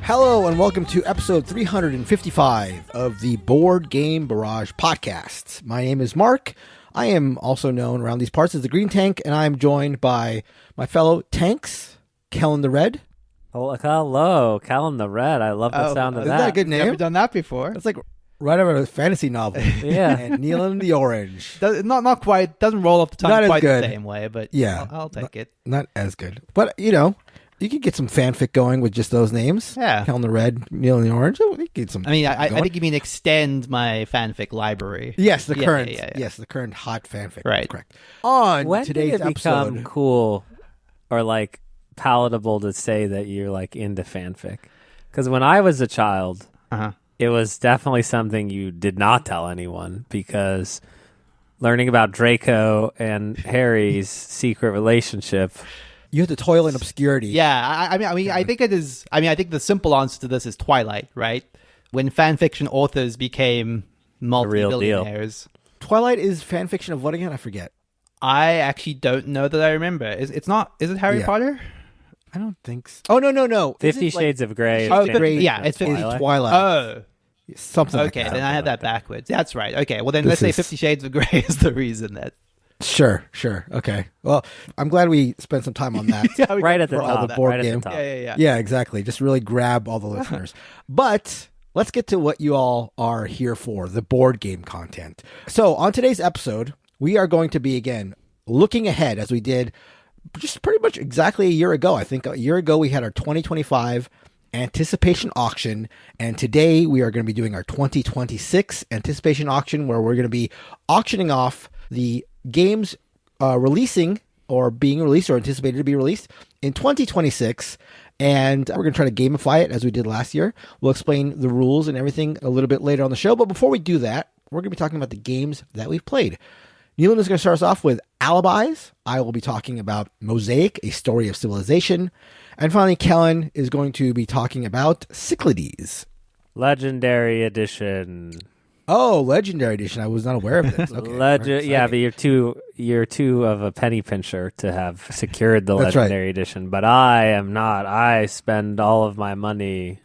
Hello and welcome to episode 355 of the Board Game Barrage podcast. My name is Mark. I am also known around these parts as the Green Tank, and I am joined by my fellow tanks, Kellen the Red. Oh, hello, Kellen the Red. I love the sound of that. Isn't that a good name? Never done that before. It's like right out of a fantasy novel. Yeah. And Nealon the Orange. Not quite. Doesn't roll off the tongue Not as quite good. the same way, but Yeah. I'll take it. Not as good. But, you know, you could get some fanfic going with just those names. Yeah. Kellen the Red, Nealon the Orange. You could get some. I mean, I going. think you mean extend my fanfic library. Yes, the Yeah, current. yeah. Yes, the current hot fanfic. Right. Correct. On When today's did it become episode, cool or like palatable to say that you're like into fanfic? Because when I was a child, Uh-huh. it was definitely something you did not tell anyone, because learning about Draco and Harry's secret relationship. you have to toil in obscurity. Yeah, I mean, I think it is. I mean, I think the simple answer to this is Twilight, right? When fan fiction authors became multi-billionaires. Twilight is fan fiction of what again? I forget. I actually don't know that I remember. It's not. Is it Harry Yeah. Potter? I don't think so. Oh, no. 50 Shades of Grey. Oh, Shades Grey of yeah, it's Twilight. Twilight. Oh, Something like okay. that. Then I had that backwards. That's right. Okay. Well, then This let's say is- 50 Shades of Grey is the reason that. Sure. Okay. Well, I'm glad we spent some time on that. Right at the For all top. the board right game. At the top. Yeah. Yeah, exactly. Just really grab all the listeners. But let's get to what you all are here for, the board game content. So on today's episode, we are going to be, again, looking ahead as we did just pretty much exactly a year ago. I think a year ago we had our 2025 anticipation auction, and today we are going to be doing our 2026 anticipation auction, where we're going to be auctioning off the games releasing or being released or anticipated to be released in 2026. And we're going to try to gamify it as we did last year. We'll explain the rules and everything a little bit later on the show. But before we do that, we're going to be talking about the games that we've played. Nealon is going to start us off with Alibis. I will be talking about Mosaic, A Story of Civilization. And finally, Kellen is going to be talking about Cyclades. Legendary Edition. Oh, Legendary Edition. I was not aware of this. Okay. Yeah, but you're too of a penny pincher to have secured the That's right. Legendary Edition. But I am not. I spend all of my money.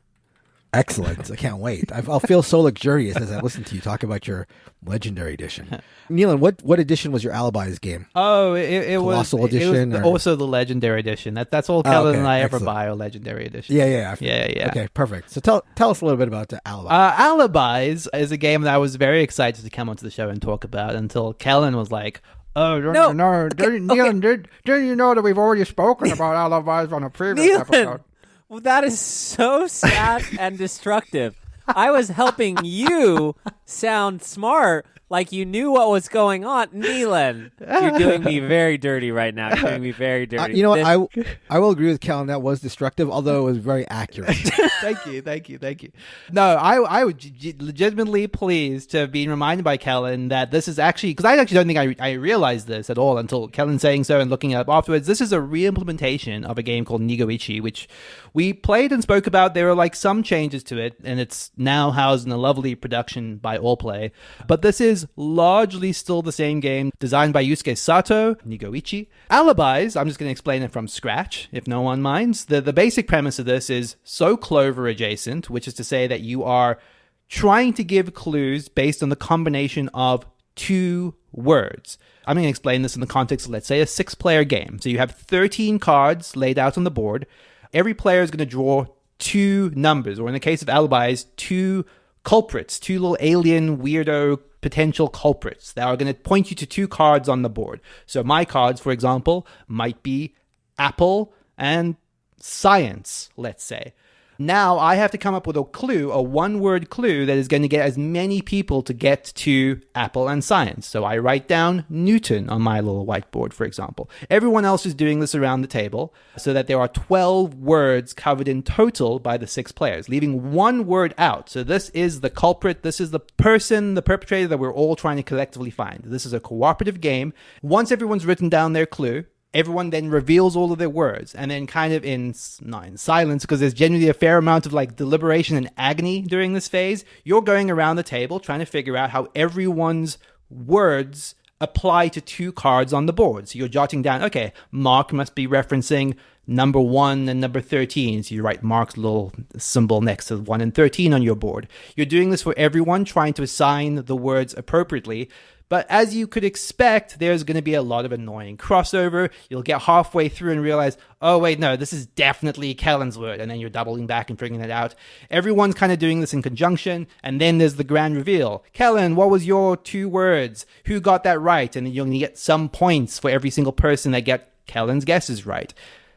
Excellent. I can't wait. I'll feel so luxurious as I listen to you talk about your Legendary Edition. Nealon, what edition was your Alibis game? Oh, it was Colossal Edition, It was or- also the Legendary Edition. That's all Kellen okay. and I ever Excellent. buy, a Legendary Edition. Yeah. Yeah. Okay, perfect. So tell us a little bit about the Alibis. Alibis is a game that I was very excited to come onto the show and talk about until Kellen was like, "Oh No. no, didn't you know that we've already spoken about Alibis on a previous Nealon! Well, that is so sad and destructive. I was helping you sound smart, like you knew what was going on. Nealon, you're doing me very dirty right now. You're doing me very dirty. You know what? I will agree with Kellen. That was destructive, although it was very accurate. Thank you. No, I was legitimately pleased to have been reminded by Kellen that this is actually, because I actually don't think I realized this at all until Kellen saying so and looking it up afterwards. This is a re-implementation of a game called Nigoichi, which we played and spoke about. There were like some changes to it, and it's now housed in a lovely production by Allplay. But this is largely still the same game, designed by Yusuke Sato, Nigoichi. Alibis, I'm just going to explain it from scratch, if no one minds. The basic premise of this is so Clover adjacent, which is to say that you are trying to give clues based on the combination of two words. I'm going to explain this in the context of, let's say, a 6-player game. So you have 13 cards laid out on the board. Every player is going to draw 2 numbers, or in the case of Alibis, 2 culprits, 2 little alien, weirdo, potential culprits that are going to point you to 2 cards on the board. So my cards, for example, might be apple and science, let's say. Now I have to come up with a clue, a one-word clue that is going to get as many people to get to apple and science. So I write down Newton on my little whiteboard, for example. Everyone else is doing this around the table so that there are 12 words covered in total by the 6 players, leaving one word out. So this is the culprit. This is the person, the perpetrator that we're all trying to collectively find. This is a cooperative game. Once everyone's written down their clue, everyone then reveals all of their words, and then kind of not in silence, because there's generally a fair amount of like deliberation and agony during this phase, you're going around the table trying to figure out how everyone's words apply to 2 cards on the board. So you're jotting down, okay, Mark must be referencing number 1 and number 13. So you write Mark's little symbol next to 1 and 13 on your board. You're doing this for everyone, trying to assign the words appropriately. But as you could expect, there's going to be a lot of annoying crossover. You'll get halfway through and realize, oh, wait, no, this is definitely Kellen's word. And then you're doubling back and figuring it out. Everyone's kind of doing this in conjunction. And then there's the grand reveal. Kellen, what was your 2 words? Who got that right? And then you'll get some points for every single person that get Kellen's guesses right.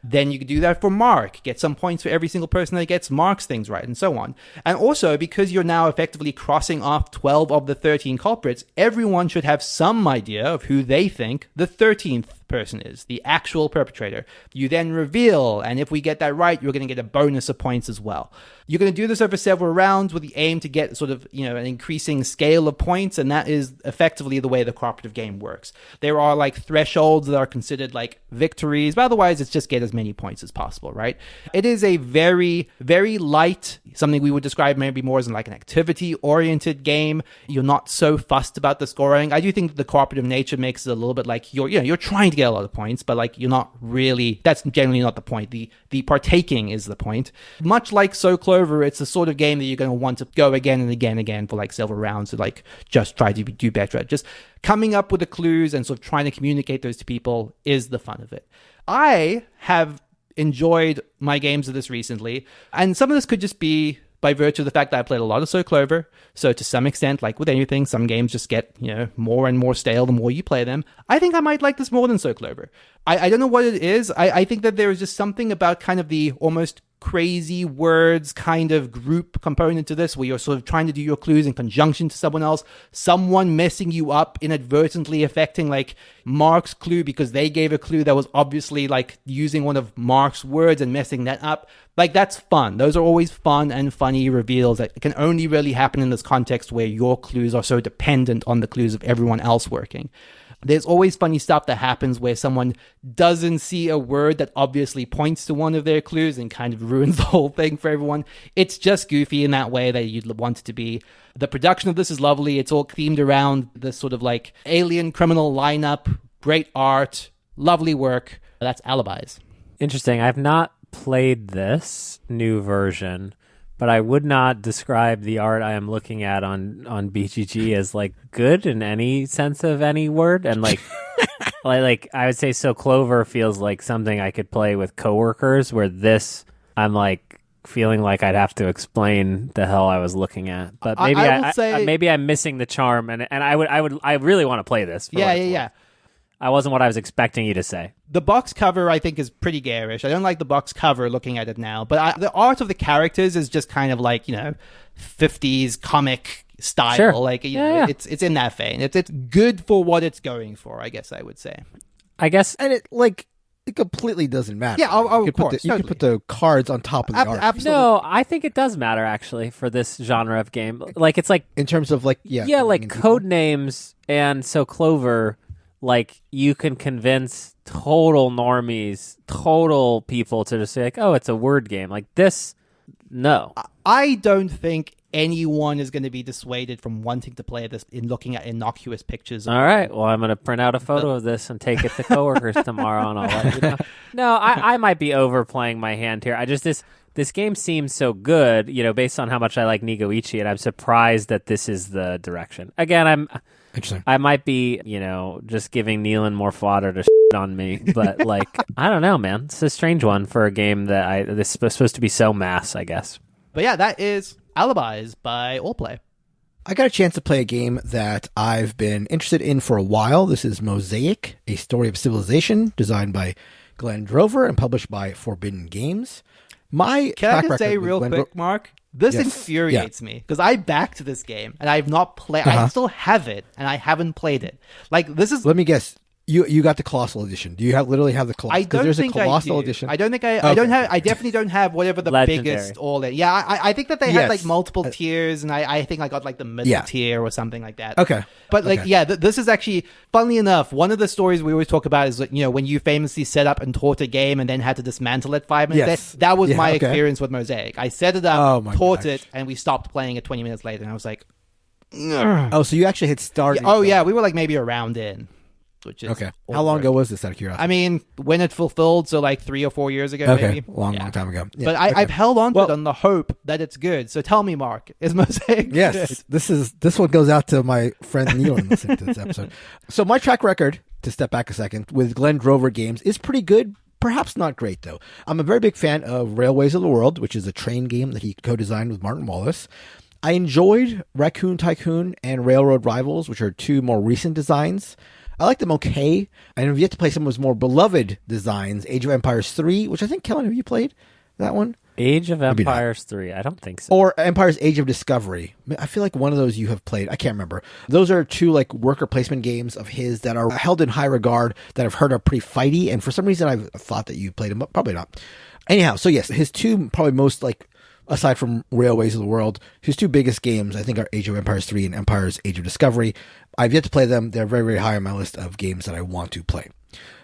Then you could do that for Mark, get some points for every single person that gets Mark's things right, and so on. And also, because you're now effectively crossing off 12 of the 13 culprits, everyone should have some idea of who they think the 13th person is, the actual perpetrator. You then reveal, and if we get that right, you're going to get a bonus of points as well. You're going to do this over several rounds with the aim to get sort of, an increasing scale of points, and that is effectively the way the cooperative game works. There are like thresholds that are considered like victories, but otherwise it's just get as many points as possible, right? It is a very, very light, something we would describe maybe more as like an activity-oriented game. You're not so fussed about the scoring. I do think the cooperative nature makes it a little bit like you're trying to get a lot of points, but like you're not really, that's generally not the point. The partaking is the point. Much like So Clover, it's the sort of game that you're going to want to go again and again and again for like several rounds to like just try to do better at. Just coming up with the clues and sort of trying to communicate those to people is the fun of it. I have enjoyed my games of this recently, and some of this could just be by virtue of the fact that I played a lot of So Clover. So to some extent, like with anything, some games just get, more and more stale the more you play them. I think I might like this more than So Clover. I don't know what it is. I think that there is just something about kind of the almost crazy words kind of group component to this, where you're sort of trying to do your clues in conjunction to someone else, someone messing you up, inadvertently affecting like Mark's clue because they gave a clue that was obviously like using one of Mark's words and messing that up. Like, that's fun. Those are always fun and funny reveals that can only really happen in this context where your clues are so dependent on the clues of everyone else working. There's always funny stuff that happens where someone doesn't see a word that obviously points to one of their clues and kind of ruins the whole thing for everyone. It's just goofy in that way that you'd want it to be. The production of this is lovely. It's all themed around this sort of like alien criminal lineup, great art, lovely work. That's Alibis. Interesting. I've not played this new version, but I would not describe the art I am looking at on BGG as like good in any sense of any word. And like, like I would say So Clover feels like something I could play with coworkers, where this, I'm like feeling like I'd have to explain the hell I was looking at. But maybe maybe I'm missing the charm, and I really want to play this. Yeah. I wasn't what I was expecting you to say. The box cover, I think, is pretty garish. I don't like the box cover looking at it now, but the art of the characters is just kind of like, 50s comic style. Sure. Like, it's in that vein. It's good for what it's going for, I guess I would say. I guess. And it completely doesn't matter. Yeah, of course. You could put the cards on top of the art. Absolutely. No, I think it does matter, actually, for this genre of game. Like, it's like... In terms of, like, like code names and So Clover... Like, you can convince total normies, total people to just say, like, oh, it's a word game. Like, this, no. I don't think anyone is going to be dissuaded from wanting to play this in looking at innocuous pictures. All right. Well, I'm going to print out a photo of this and take it to coworkers tomorrow, and I'll let you know. No, I might be overplaying my hand here. I just, this game seems so good, based on how much I like Nigoichi, and I'm surprised that this is the direction. Again, I might be, just giving Nealon more fodder to shit on me, but like, I don't know, man. It's a strange one for a game that this is supposed to be so mass, I guess. But yeah, that is Alibis by Allplay. I got a chance to play a game that I've been interested in for a while. This is Mosaic, a story of civilization, designed by Glenn Drover and published by Forbidden Games. Can I just say real quick, Mark? This infuriates me because I backed this game and I've not played. I still have it and I haven't played it. Like, this is. Let me guess. You got the Colossal Edition. Do you literally have the Colossal? Because there's a Colossal Edition. I don't think I don't have. I definitely don't have whatever the Legendary. biggest all in. Yeah, I think that they had like multiple tiers, and I think I got like the middle tier or something like that. Okay. But like, this is actually, funnily enough, one of the stories we always talk about is when you famously set up and taught a game and then had to dismantle it 5 minutes. Yes. That was my experience with Mosaic. I set it up, taught it, and we stopped playing it 20 minutes later, and I was like, oh, so you actually had started. we were like maybe a round in. which is Okay. How long ago was this, out of curiosity? I mean, when it fulfilled, so like 3 or 4 years ago, Okay, maybe. long time ago. Yeah, But I've held on to it on the hope that it's good. So tell me, Mark, is Mosaic Yes, good? this one goes out to my friend Neelan listening to this episode. So my track record, to step back a second, with Glenn Drover games is pretty good. Perhaps not great, though. I'm a very big fan of Railways of the World, which is a train game that he co-designed with Martin Wallace. I enjoyed Raccoon Tycoon and Railroad Rivals, which are two more recent designs. I like them okay. And I've yet to play some of his more beloved designs, Age of Empires 3, which I think, Kellen, have you played that one? Age of Empires 3. I don't think so. Or Empire's Age of Discovery. I feel like one of those you have played. I can't remember. Those are two like worker placement games of his that are held in high regard, that I've heard are pretty fighty. And for some reason, I've thought that you played them, but probably not. Anyhow, so yes, his two probably most like, aside from Railways of the World, his two biggest games, I think, are Age of Empires 3 and Empire's Age of Discovery. I've yet to play them. They're very, very high on my list of games that I want to play.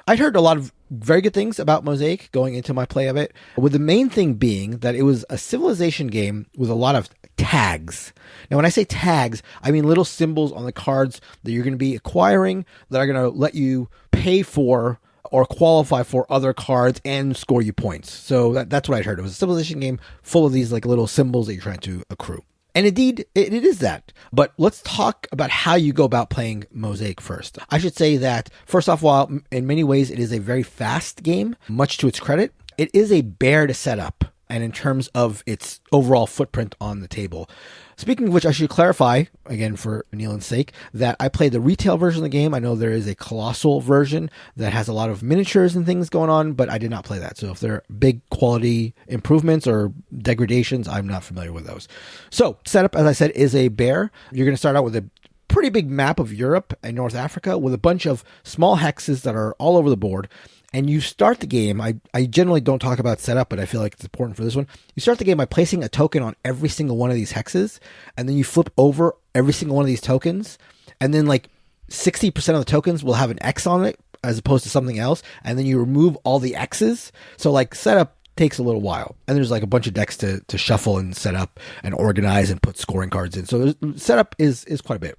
I'd heard a lot of very good things about Mosaic going into my play of it, with the main thing being that it was a civilization game with a lot of tags. Now, when I say tags, I mean little symbols on the cards that you're going to be acquiring that are going to let you pay for or qualify for other cards and score you points. So that's what I'd heard. It was a civilization game full of these like little symbols that you're trying to accrue. And indeed, it is that. But let's talk about how you go about playing Mosaic first. I should say that, first off, while in many ways it is a very fast game, much to its credit, it is a bear to set up, and in terms of its overall footprint on the table. Speaking of which, I should clarify, again for Neelan's sake, that I played the retail version of the game. I know there is a colossal version that has a lot of miniatures and things going on, but I did not play that. So if there are big quality improvements or degradations, I'm not familiar with those. So setup, as I said, is a bear. You're going to start out with a pretty big map of Europe and North Africa with a bunch of small hexes that are all over the board. And you start the game, I generally don't talk about setup, but I feel like it's important for this one. You start the game by placing a token on every single one of these hexes, and then you flip over every single one of these tokens, and then like 60% of the tokens will have an X on it as opposed to something else, and then you remove all the X's. So like setup takes a little while, and there's like a bunch of decks to shuffle and set up and organize and put scoring cards in. So setup is quite a bit.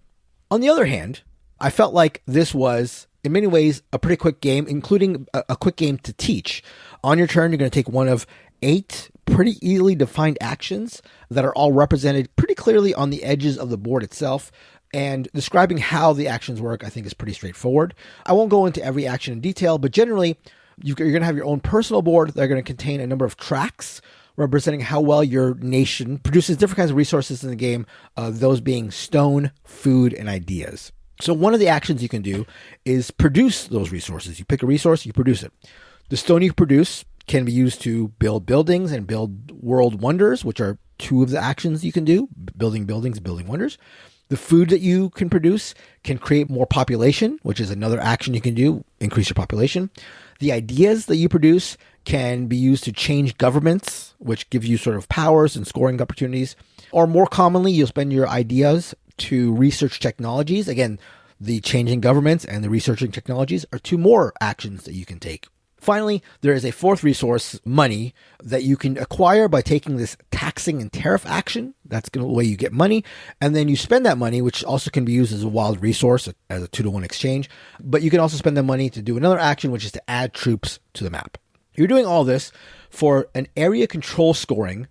On the other hand, I felt like this was, in many ways, a pretty quick game, including a quick game to teach. On your turn, you're going to take one of 8 pretty easily defined actions that are all represented pretty clearly on the edges of the board itself. And describing how the actions work, I think, is pretty straightforward. I won't go into every action in detail, but generally, you're going to have your own personal board that are going to contain a number of tracks representing how well your nation produces different kinds of resources in the game, those being stone, food, and ideas. So one of the actions you can do is produce those resources. You pick a resource, you produce it. The stone you produce can be used to build buildings and build world wonders, which are 2 of the actions you can do, building buildings, building wonders. The food that you can produce can create more population, which is another action you can do, increase your population. The ideas that you produce can be used to change governments, which give you sort of powers and scoring opportunities. Or more commonly, you'll spend your ideas to research technologies. Again, the changing governments and the researching technologies are 2 more actions that you can take. Finally, there is a 4th resource, money, that you can acquire by taking this taxing and tariff action. That's the way you get money. And then you spend that money, which also can be used as a wild resource, as a 2-to-1 exchange. But you can also spend the money to do another action, which is to add troops to the map. You're doing all this for an area control scoring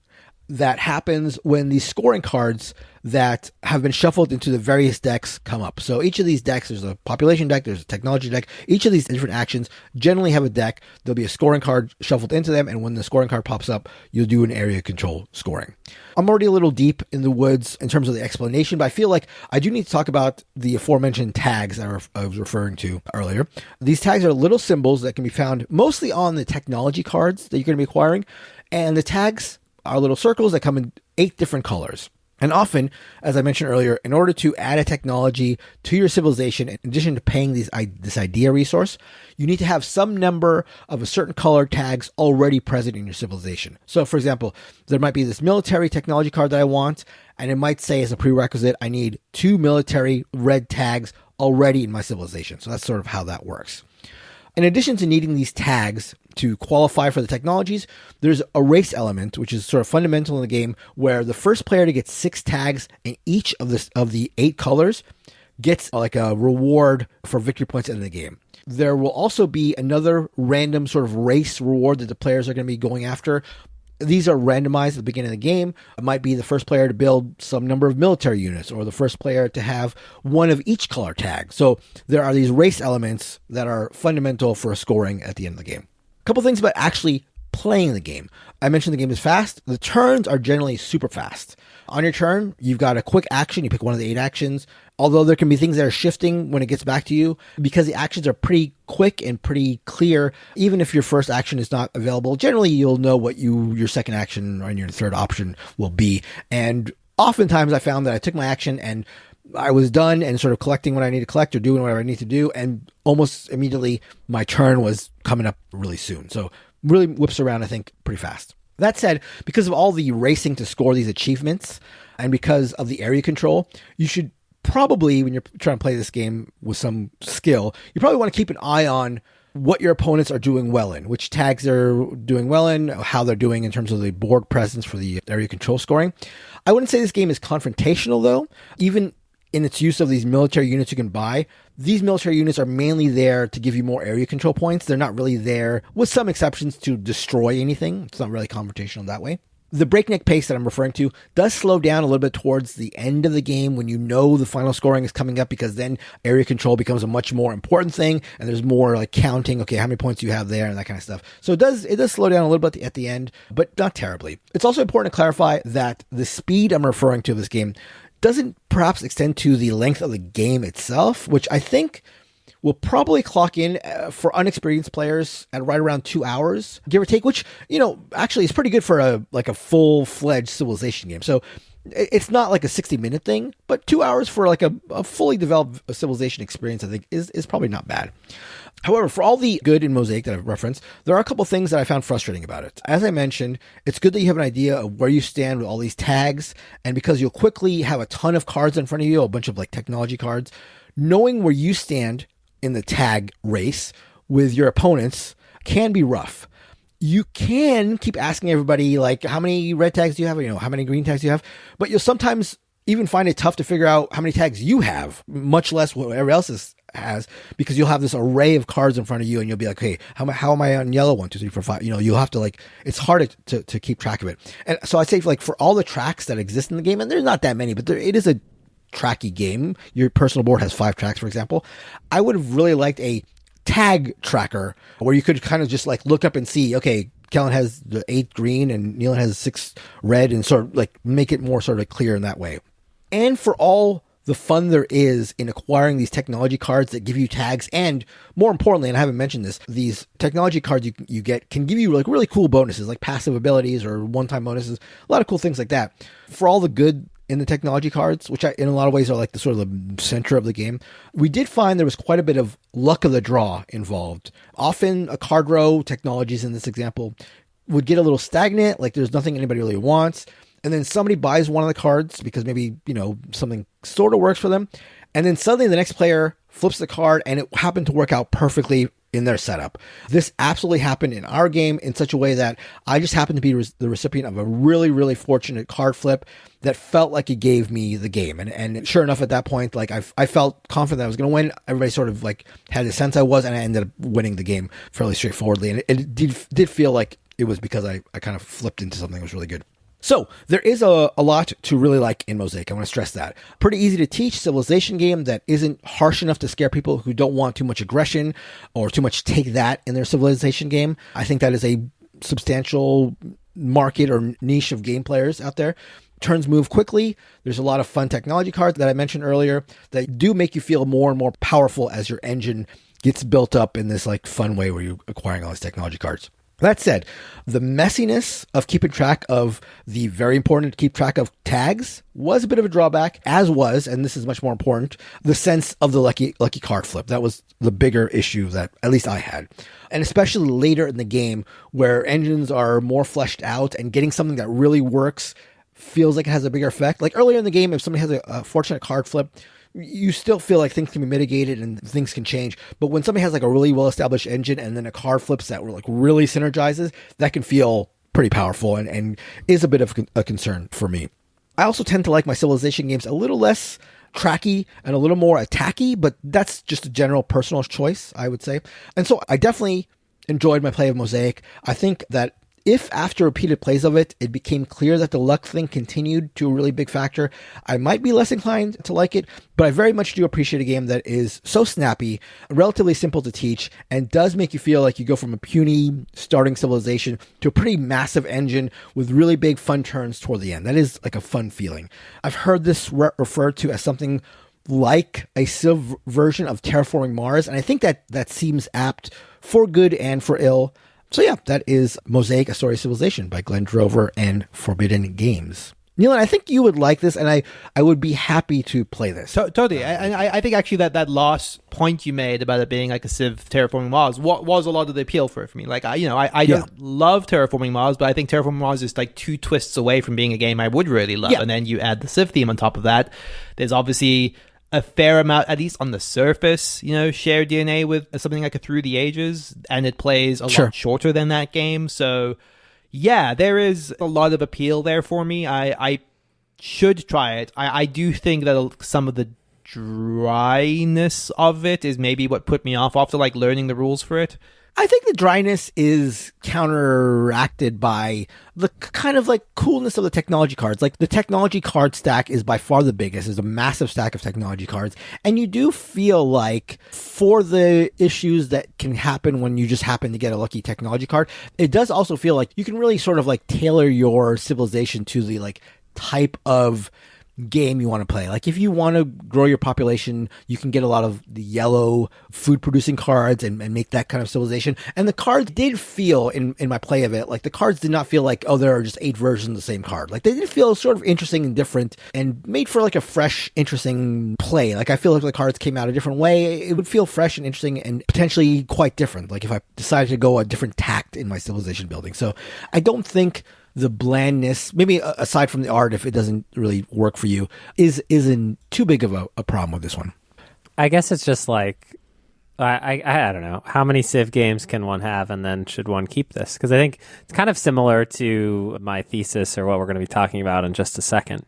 that happens when these scoring cards that have been shuffled into the various decks come up. So each of these decks, there's a population deck, there's a technology deck. Each of these different actions generally have a deck. There'll be a scoring card shuffled into them, and when the scoring card pops up, you'll do an area control scoring. I'm already a little deep in the woods in terms of the explanation, but I feel like I do need to talk about the aforementioned tags that I was referring to earlier. These tags are little symbols that can be found mostly on the technology cards that you're going to be acquiring, and the tags are little circles that come in 8 different colors. And often, as I mentioned earlier, in order to add a technology to your civilization, in addition to paying this idea resource, you need to have some number of a certain color tags already present in your civilization. So, for example, there might be this military technology card that I want, and it might say as a prerequisite, I need 2 military red tags already in my civilization. So that's sort of how that works. In addition to needing these tags to qualify for the technologies, there's a race element, which is sort of fundamental in the game, where the first player to get 6 tags in each of the 8 colors gets like a reward for victory points in the game. There will also be another random sort of race reward that the players are going to be going after. These are randomized at the beginning of the game. It might be the first player to build some number of military units, or the first player to have one of each color tag. So there are these race elements that are fundamental for scoring at the end of the game. A couple things about actually playing the game. I mentioned the game is fast. The turns are generally super fast. On your turn, you've got a quick action. You pick one of the 8 actions. Although there can be things that are shifting when it gets back to you, because the actions are pretty quick and pretty clear. Even if your first action is not available, generally you'll know what your second action and your third option will be. And oftentimes I found that I took my action and I was done and sort of collecting what I need to collect or doing whatever I need to do. And almost immediately my turn was coming up really soon. So really whips around, I think, pretty fast. That said, because of all the racing to score these achievements and because of the area control, you should probably, when you're trying to play this game with some skill, you probably want to keep an eye on what your opponents are doing well in, which tags they're doing well in, how they're doing in terms of the board presence for the area control scoring. I wouldn't say this game is confrontational, though. Even in its use of these military units you can buy, these military units are mainly there to give you more area control points. They're not really there, with some exceptions, to destroy anything. It's not really confrontational that way. The breakneck pace that I'm referring to does slow down a little bit towards the end of the game when you know the final scoring is coming up, because then area control becomes a much more important thing and there's more like counting, okay, how many points do you have there and that kind of stuff. So it does slow down a little bit at the end, but not terribly. It's also important to clarify that the speed I'm referring to of this game doesn't perhaps extend to the length of the game itself, which I think will probably clock in for unexperienced players at right around 2 hours, give or take, which, actually is pretty good for a full-fledged Civilization game. So it's not like a 60-minute thing, but 2 hours for like a fully developed Civilization experience, I think, is probably not bad. However, for all the good in Mosaic that I've referenced, there are a couple things that I found frustrating about it. As I mentioned, it's good that you have an idea of where you stand with all these tags, and because you'll quickly have a ton of cards in front of you, a bunch of like technology cards, knowing where you stand in the tag race with your opponents can be rough. You can keep asking everybody, like, how many red tags do you have? How many green tags do you have? But you'll sometimes even find it tough to figure out how many tags you have, much less what everyone else has, because you'll have this array of cards in front of you and you'll be like, hey, how am I on yellow? 1, 2, 3, 4, 5. You'll have to it's hard to keep track of it. And so I say, for all the tracks that exist in the game, and there's not that many, but it is a tracky game. Your personal board has 5 tracks, for example. I would have really liked a tag tracker where you could kind of just look up and see, okay, Kellen has the 8 green and Neil has 6 red, and sort of make it more sort of clear in that way. And for all the fun there is in acquiring these technology cards that give you tags, and more importantly, and I haven't mentioned this, these technology cards you get can give you really cool bonuses, like passive abilities or one-time bonuses, a lot of cool things like that. For all the good in the technology cards, which in a lot of ways are the sort of the center of the game, we did find there was quite a bit of luck of the draw involved. Often a card row, technologies in this example, would get a little stagnant, like there's nothing anybody really wants, and then somebody buys one of the cards because maybe, something sort of works for them, and then suddenly the next player flips the card and it happened to work out perfectly in their setup. This absolutely happened in our game in such a way that I just happened to be the recipient of a really, really fortunate card flip that felt like it gave me the game. And sure enough, at that point, I felt confident that I was going to win. Everybody sort of had the sense I was, and I ended up winning the game fairly straightforwardly. And it did feel like it was because I kind of flipped into something that was really good. So there is a lot to really like in Mosaic. I want to stress that. Pretty easy to teach Civilization game that isn't harsh enough to scare people who don't want too much aggression or too much take that in their Civilization game. I think that is a substantial market or niche of game players out there. Turns move quickly. There's a lot of fun technology cards that I mentioned earlier that do make you feel more and more powerful as your engine gets built up in this fun way where you're acquiring all these technology cards. That said, the messiness of keeping track of the very important to keep track of tags was a bit of a drawback, as was, and this is much more important, the sense of the lucky card flip. That was the bigger issue that at least I had. And especially later in the game where engines are more fleshed out and getting something that really works feels like it has a bigger effect. Like earlier in the game, if somebody has a fortunate card flip, you still feel like things can be mitigated and things can change. But when somebody has a really well-established engine and then a card flips that really synergizes, that can feel pretty powerful and is a bit of a concern for me. I also tend to like my Civilization games a little less tracky and a little more attacky, but that's just a general personal choice, I would say. And so I definitely enjoyed my play of Mosaic. I think that if after repeated plays of it, it became clear that the luck thing continued to a really big factor, I might be less inclined to like it, but I very much do appreciate a game that is so snappy, relatively simple to teach, and does make you feel like you go from a puny starting civilization to a pretty massive engine with really big fun turns toward the end. That is like a fun feeling. I've heard this referred to as something like a Civ version of Terraforming Mars, and I think that that seems apt for good and for ill. So yeah, that is Mosaic, A Story of Civilization by Glenn Drover and Forbidden Games. Neil, I think you would like this, and I would be happy to play this. Totally. I think actually that last point you made about it being like a Civ Terraforming Mars was a lot of the appeal for it for me. Like, I don't love Terraforming Mars, but I think Terraforming Mars is like 2 twists away from being a game I would really love. Yeah. And then you add the Civ theme on top of that. There's obviously a fair amount, at least on the surface, shared DNA with something like a Through the Ages, and it plays a lot shorter than that game. So yeah, there is a lot of appeal there for me. I should try it. I do think that some of the dryness of it is maybe what put me off after like learning the rules for it. I think the dryness is counteracted by the kind of like coolness of the technology cards. Like the technology card stack is by far the biggest. There's a massive stack of technology cards. And you do feel like for the issues that can happen when you just happen to get a lucky technology card, it does also feel like you can really sort of like tailor your civilization to the like type of game you want to play. Like if you want to grow your population, you can get a lot of the yellow food producing cards and make that kind of civilization. And the cards did feel in my play of it, like the cards did not feel like, oh, there are just 8 versions of the same card. Like they did feel sort of interesting and different and made for like a fresh, interesting play. Like I feel like if the cards came out a different way, it would feel fresh and interesting and potentially quite different. Like if I decided to go a different tact in my civilization building. So I don't think the blandness, maybe aside from the art, if it doesn't really work for you, isn't too big of a problem with this one. I guess it's just like, I don't know. How many Civ games can one have, and then should one keep this? Because I think it's kind of similar to my thesis or what we're going to be talking about in just a second.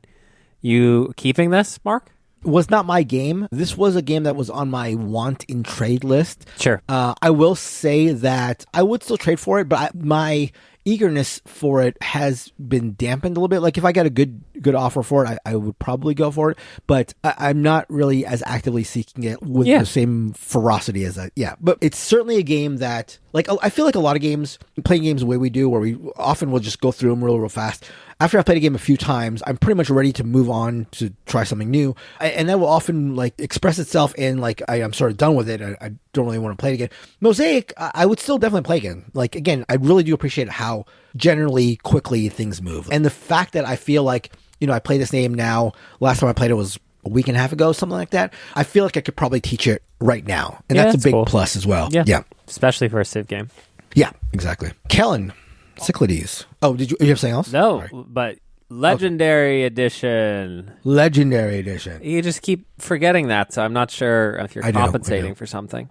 You keeping this, Mark? Was not my game. This was a game that was on my want in trade list. Sure. I will say that I would still trade for it, but my eagerness for it has been dampened a little bit. Like if I got a good offer for it, I would probably go for it, but I'm not really as actively seeking it with the same ferocity as but it's certainly a game that, like, I feel like a lot of games, playing games the way we do, where we often will just go through them real fast. After I've played a game a few times, I'm pretty much ready to move on to try something new. And that will often like express itself in like, I'm sort of done with it. I don't really want to play it again. Mosaic, I would still definitely play again. Like, again, I really do appreciate how generally quickly things move. And the fact that I feel like, I play this game now, last time I played it was a week and a half ago, something like that. I feel like I could probably teach it right now. And that's a big plus as well. Yeah. Especially for a Civ game. Yeah, exactly. Kellen, Cyclades. Oh, you have something else? No, but Legendary Edition. Legendary Edition. You just keep forgetting that, so I'm not sure if you're compensating for something.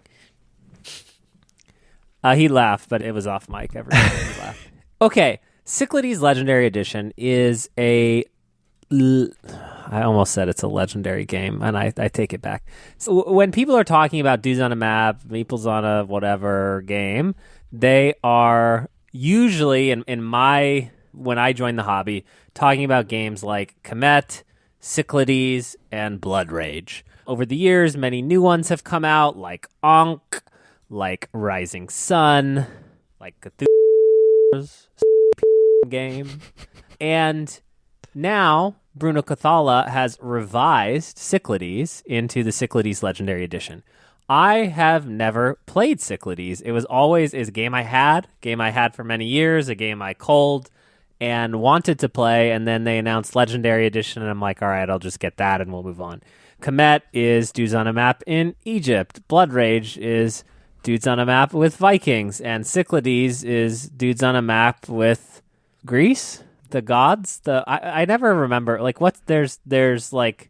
He laughed, but it was off mic. Everybody laughed. Okay, Cyclades Legendary Edition is I almost said it's a legendary game, and I take it back. So when people are talking about dudes on a map, meeples on a whatever game, they are usually, when I joined the hobby, talking about games like Comet, Cyclades, and Blood Rage. Over the years, many new ones have come out, like Ankh, like Rising Sun, like Cthulhu's game. And now Bruno Cathala has revised Cyclades into the Cyclades Legendary Edition. I have never played Cyclades. It was always a game I had for many years, a game I culled and wanted to play, and then they announced Legendary Edition, and I'm like, all right, I'll just get that and we'll move on. Comet is dudes on a map in Egypt. Blood Rage is dudes on a map with Vikings, and Cyclades is dudes on a map with Greece, the gods. I never remember, like, there's like,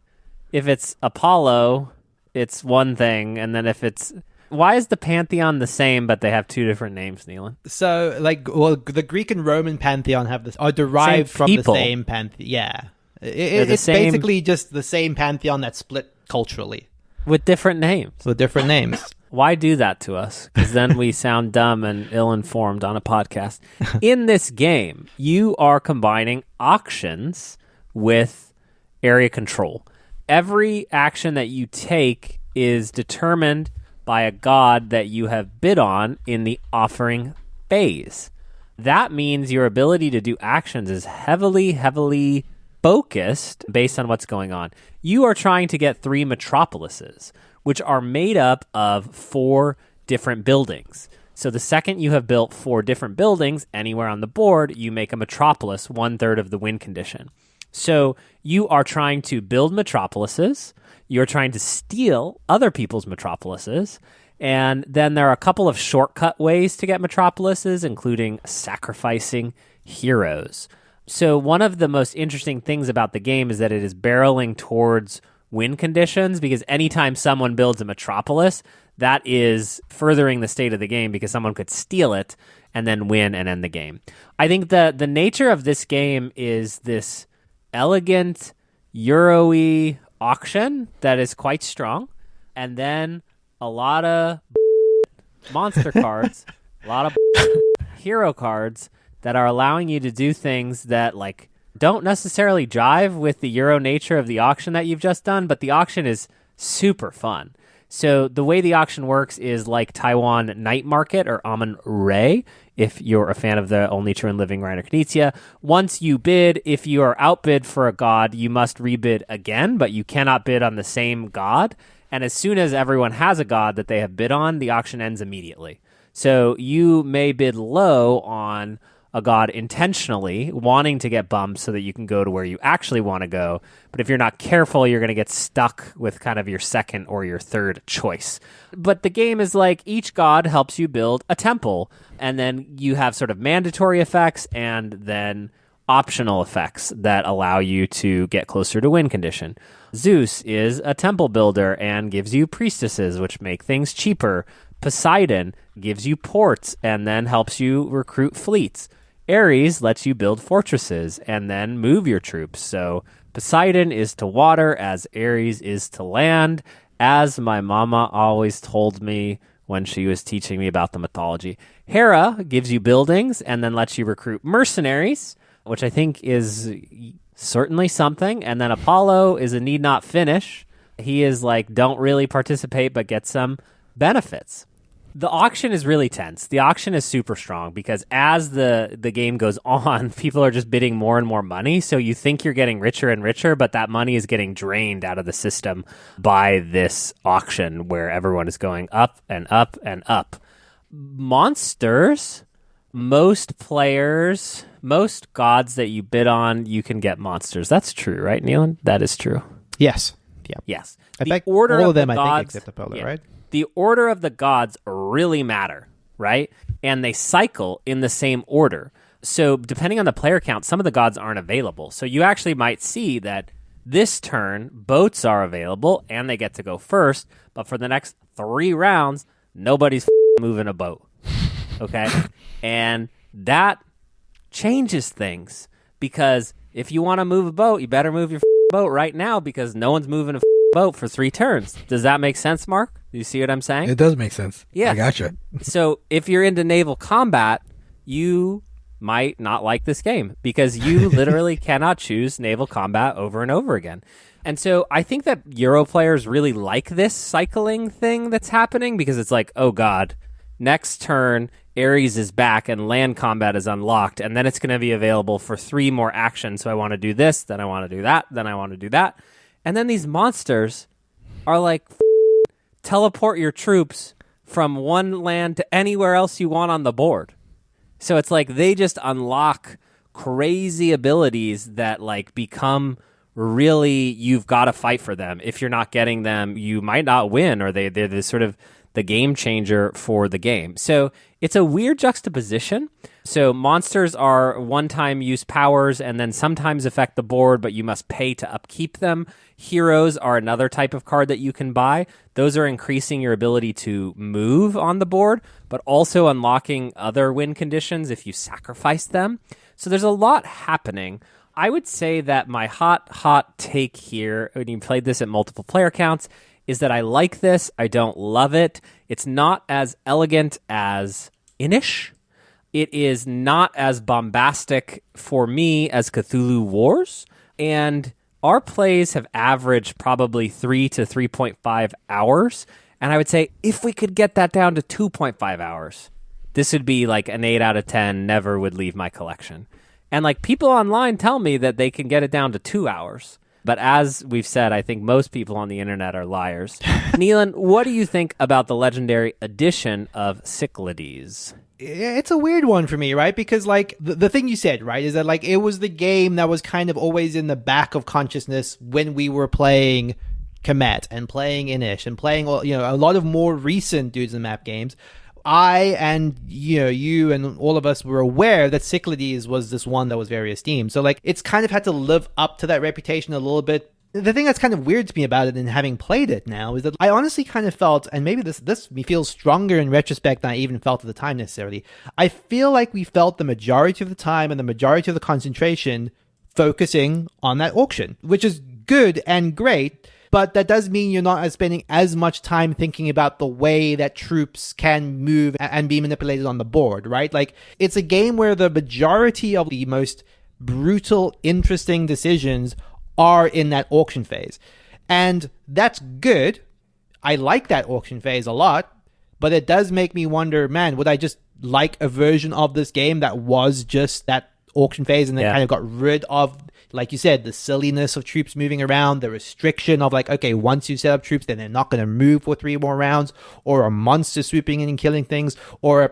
if it's Apollo, it's one thing, and then if it's... Why is the pantheon the same, but they have 2 different names, Neelan? So, like, well, the Greek and Roman pantheon are derived from the same pantheon. Yeah. It's basically just the same pantheon that's split culturally. With different names. Why do that to us? Because then we sound dumb and ill-informed on a podcast. In this game, you are combining auctions with area control. Every action that you take is determined by a god that you have bid on in the offering phase. That means your ability to do actions is heavily focused based on what's going on. You are trying to get 3 metropolises, which are made up of 4 different buildings. So the second you have built 4 different buildings anywhere on the board, you make a metropolis 1/3 of the win condition. So you are trying to build metropolises, you're trying to steal other people's metropolises, and then there are a couple of shortcut ways to get metropolises, including sacrificing heroes. So one of the most interesting things about the game is that it is barreling towards win conditions, because anytime someone builds a metropolis, that is furthering the state of the game because someone could steal it and then win and end the game. I think the nature of this game is this elegant Euro-y auction that is quite strong, and then a lot of monster cards, a lot of hero cards that are allowing you to do things that like don't necessarily jive with the Euro nature of the auction that you've just done, but the auction is super fun. So the way the auction works is like Taiwan Night Market or Amun-Re, if you're a fan of the Only True and Living Reiner Knizia. Once you bid, if you are outbid for a god, you must rebid again, but you cannot bid on the same god. And as soon as everyone has a god that they have bid on, the auction ends immediately. So you may bid low on a god intentionally, wanting to get bumped so that you can go to where you actually want to go. But if you're not careful, you're going to get stuck with kind of your second or your third choice. But the game is like each god helps you build a temple, and then you have sort of mandatory effects and then optional effects that allow you to get closer to win condition. Zeus is a temple builder and gives you priestesses, which make things cheaper. Poseidon gives you ports and then helps you recruit fleets. Ares lets you build fortresses and then move your troops. So Poseidon is to water as Ares is to land, as my mama always told me when she was teaching me about the mythology. Hera gives you buildings and then lets you recruit mercenaries, which I think is certainly something. And then Apollo is a need not finish. He is like, don't really participate, but get some benefits. The auction is really tense. The auction is super strong because as the game goes on, people are just bidding more and more money. So you think you're getting richer and richer, but that money is getting drained out of the system by this auction where everyone is going up and up and up. Monsters, most players, most gods that you bid on, you can get monsters. That's true, right, Neelan? That is true. Yes. Yeah. Yes. I think all of them, I think, except Apollo, yeah. right? The order of the gods really matter, right? And they cycle in the same order. So depending on the player count, some of the gods aren't available. So you actually might see that this turn, boats are available and they get to go first. But for the next 3 rounds, nobody's moving a boat. Okay? And that changes things because if you want to move a boat, you better move your boat right now because no one's moving a boat for 3 turns. Does that make sense, Mark? Do you see what I'm saying? It does make sense. Yeah. I gotcha. So if you're into naval combat, you might not like this game because you literally cannot choose naval combat over and over again. And so I think that Euro players really like this cycling thing that's happening because it's like, oh God, next turn, Ares is back and land combat is unlocked, and then it's going to be available for 3 more actions. So I want to do this, then I want to do that, then I want to do that. And then these monsters are like, teleport your troops from one land to anywhere else you want on the board. So it's like they just unlock crazy abilities that like become really, you've got to fight for them. If you're not getting them, you might not win, or they're the sort of the game changer for the game. So it's a weird juxtaposition. So monsters are one-time use powers and then sometimes affect the board, but you must pay to upkeep them. Heroes are another type of card that you can buy. Those are increasing your ability to move on the board, but also unlocking other win conditions if you sacrifice them. So there's a lot happening. I would say that my hot take here, when you played this at multiple player counts, is that I like this. I don't love it. It's not as elegant as Inish. It is not as bombastic for me as Cthulhu Wars. And our plays have averaged probably 3 to 3.5 hours. And I would say if we could get that down to 2.5 hours, this would be like an 8 out of 10, never would leave my collection. And like people online tell me that they can get it down to 2 hours. But as we've said, I think most people on the internet are liars. Neelan, what do you think about the legendary edition of Cyclades? It's a weird one for me, right? Because like the thing you said, right, is that like it was the game that was kind of always in the back of consciousness when we were playing Komet and playing Inish and playing, a lot of more recent Dudes and Map games. I and you and all of us were aware that Cyclades was this one that was very esteemed. So like it's kind of had to live up to that reputation a little bit. The thing that's kind of weird to me about it and having played it now is that I honestly kind of felt, and maybe this feels stronger in retrospect than I even felt at the time necessarily. I feel like we felt the majority of the time and the majority of the concentration focusing on that auction, which is good and great. But that does mean you're not spending as much time thinking about the way that troops can move and be manipulated on the board, right? Like, it's a game where the majority of the most brutal, interesting decisions are in that auction phase. And that's good. I like that auction phase a lot. But it does make me wonder, man, would I just like a version of this game that was just that auction phase and then kind of got rid of, like you said, the silliness of troops moving around, the restriction of like, okay, once you set up troops, then they're not going to move for 3 more rounds, or a monster swooping in and killing things, or a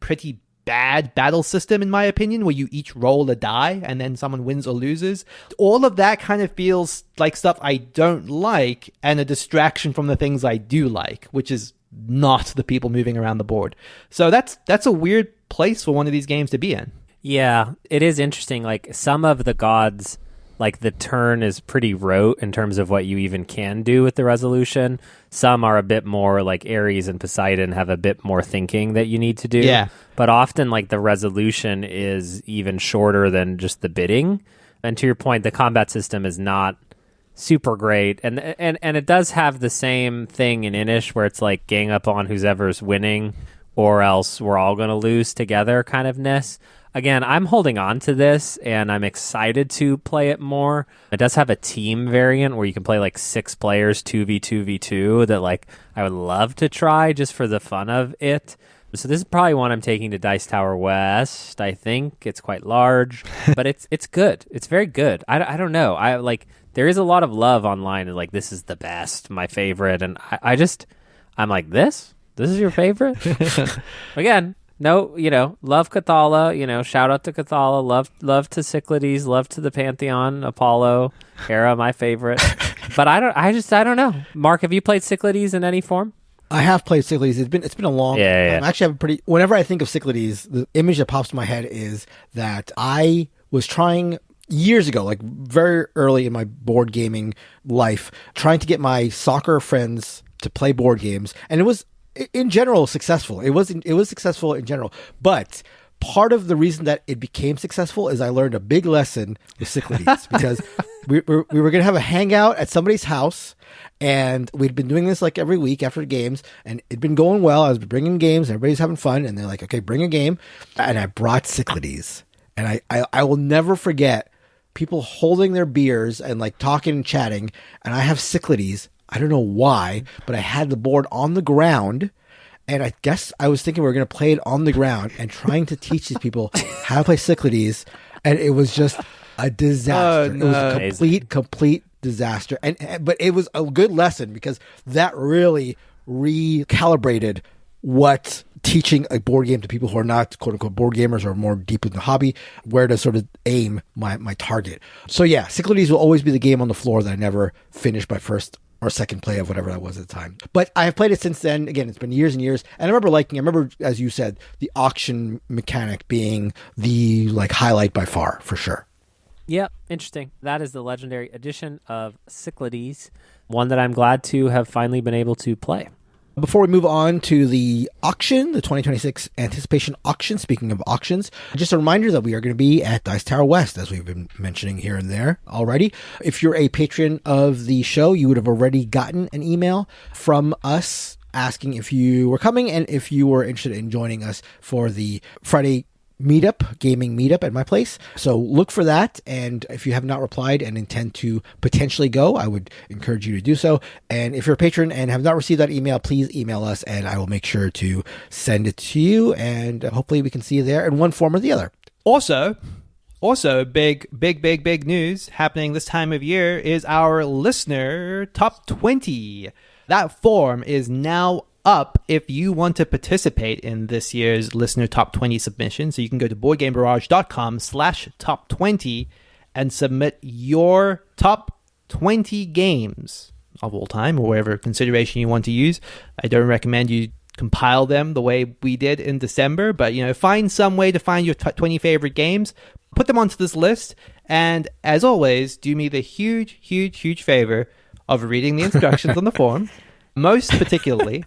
pretty bad battle system, in my opinion, where you each roll a die and then someone wins or loses. All of that kind of feels like stuff I don't like and a distraction from the things I do like, which is not the people moving around the board. So that's a weird place for one of these games to be in. Yeah, it is interesting. Like some of the gods, like the turn is pretty rote in terms of what you even can do with the resolution. Some are a bit more like Ares and Poseidon have a bit more thinking that you need to do. Yeah. But often like the resolution is even shorter than just the bidding. And to your point, the combat system is not super great. And it does have the same thing in Inish where it's like gang up on whoever's winning or else we're all going to lose together kind of ness. Again, I'm holding on to this, and I'm excited to play it more. It does have a team variant where you can play like 6 players, 2v2v2, that like I would love to try just for the fun of it. So this is probably one I'm taking to Dice Tower West. I think it's quite large, but it's good. It's very good. I don't know. I like there is a lot of love online, and like this is the best, my favorite, and I'm like this is your favorite again. No, love Cathala, shout out to Cathala, love to Cyclades, love to the Pantheon, Apollo, Hera, my favorite. But I don't know. Mark, have you played Cyclades in any form? I have played Cyclades. It's been a long time. Yeah. Actually, whenever I think of Cyclades, the image that pops in my head is that I was trying years ago, like very early in my board gaming life, trying to get my soccer friends to play board games, and it was in general successful. It was successful in general, but part of the reason that it became successful is I learned a big lesson with Cyclades because we were going to have a hangout at somebody's house, and we'd been doing this like every week after the games, and it'd been going well. I was bringing games, and everybody's having fun, and they're like, okay, bring a game, and I brought Cyclades, and I will never forget people holding their beers and like talking and chatting, and I have Cyclades. I don't know why, but I had the board on the ground, and I guess I was thinking we were going to play it on the ground and trying to teach these people how to play Cyclades, and it was just a disaster. Oh, no. It was a complete disaster. But it was a good lesson because that really recalibrated what teaching a board game to people who are not quote unquote board gamers or more deep in the hobby, where to sort of aim my target. So yeah, Cyclades will always be the game on the floor that I never finished my first or second play of whatever that was at the time. But I have played it since then. Again, it's been years and years. And I remember, as you said, the auction mechanic being the like highlight by far, for sure. Yeah, interesting. That is the legendary edition of Cyclades, one that I'm glad to have finally been able to play. Before we move on to the auction, the 2026 anticipation auction, speaking of auctions, just a reminder that we are going to be at Dice Tower West, as we've been mentioning here and there already. If you're a patron of the show, you would have already gotten an email from us asking if you were coming and if you were interested in joining us for the Friday gaming meetup at my place. So look for that. And if you have not replied and intend to potentially go, I would encourage you to do so. And if you're a patron and have not received that email, please email us and I will make sure to send it to you. And hopefully we can see you there in one form or the other. Also, big news happening this time of year is our listener top 20. That form is now up if you want to participate in this year's listener top 20 submission. So you can go to boardgamebarrage.com/top20 and submit your top 20 games of all time or whatever consideration you want to use. I don't recommend you compile them the way we did in December, but find some way to find your 20 favorite games, put them onto this list, and as always, do me the huge favor of reading the instructions on the form. Most particularly,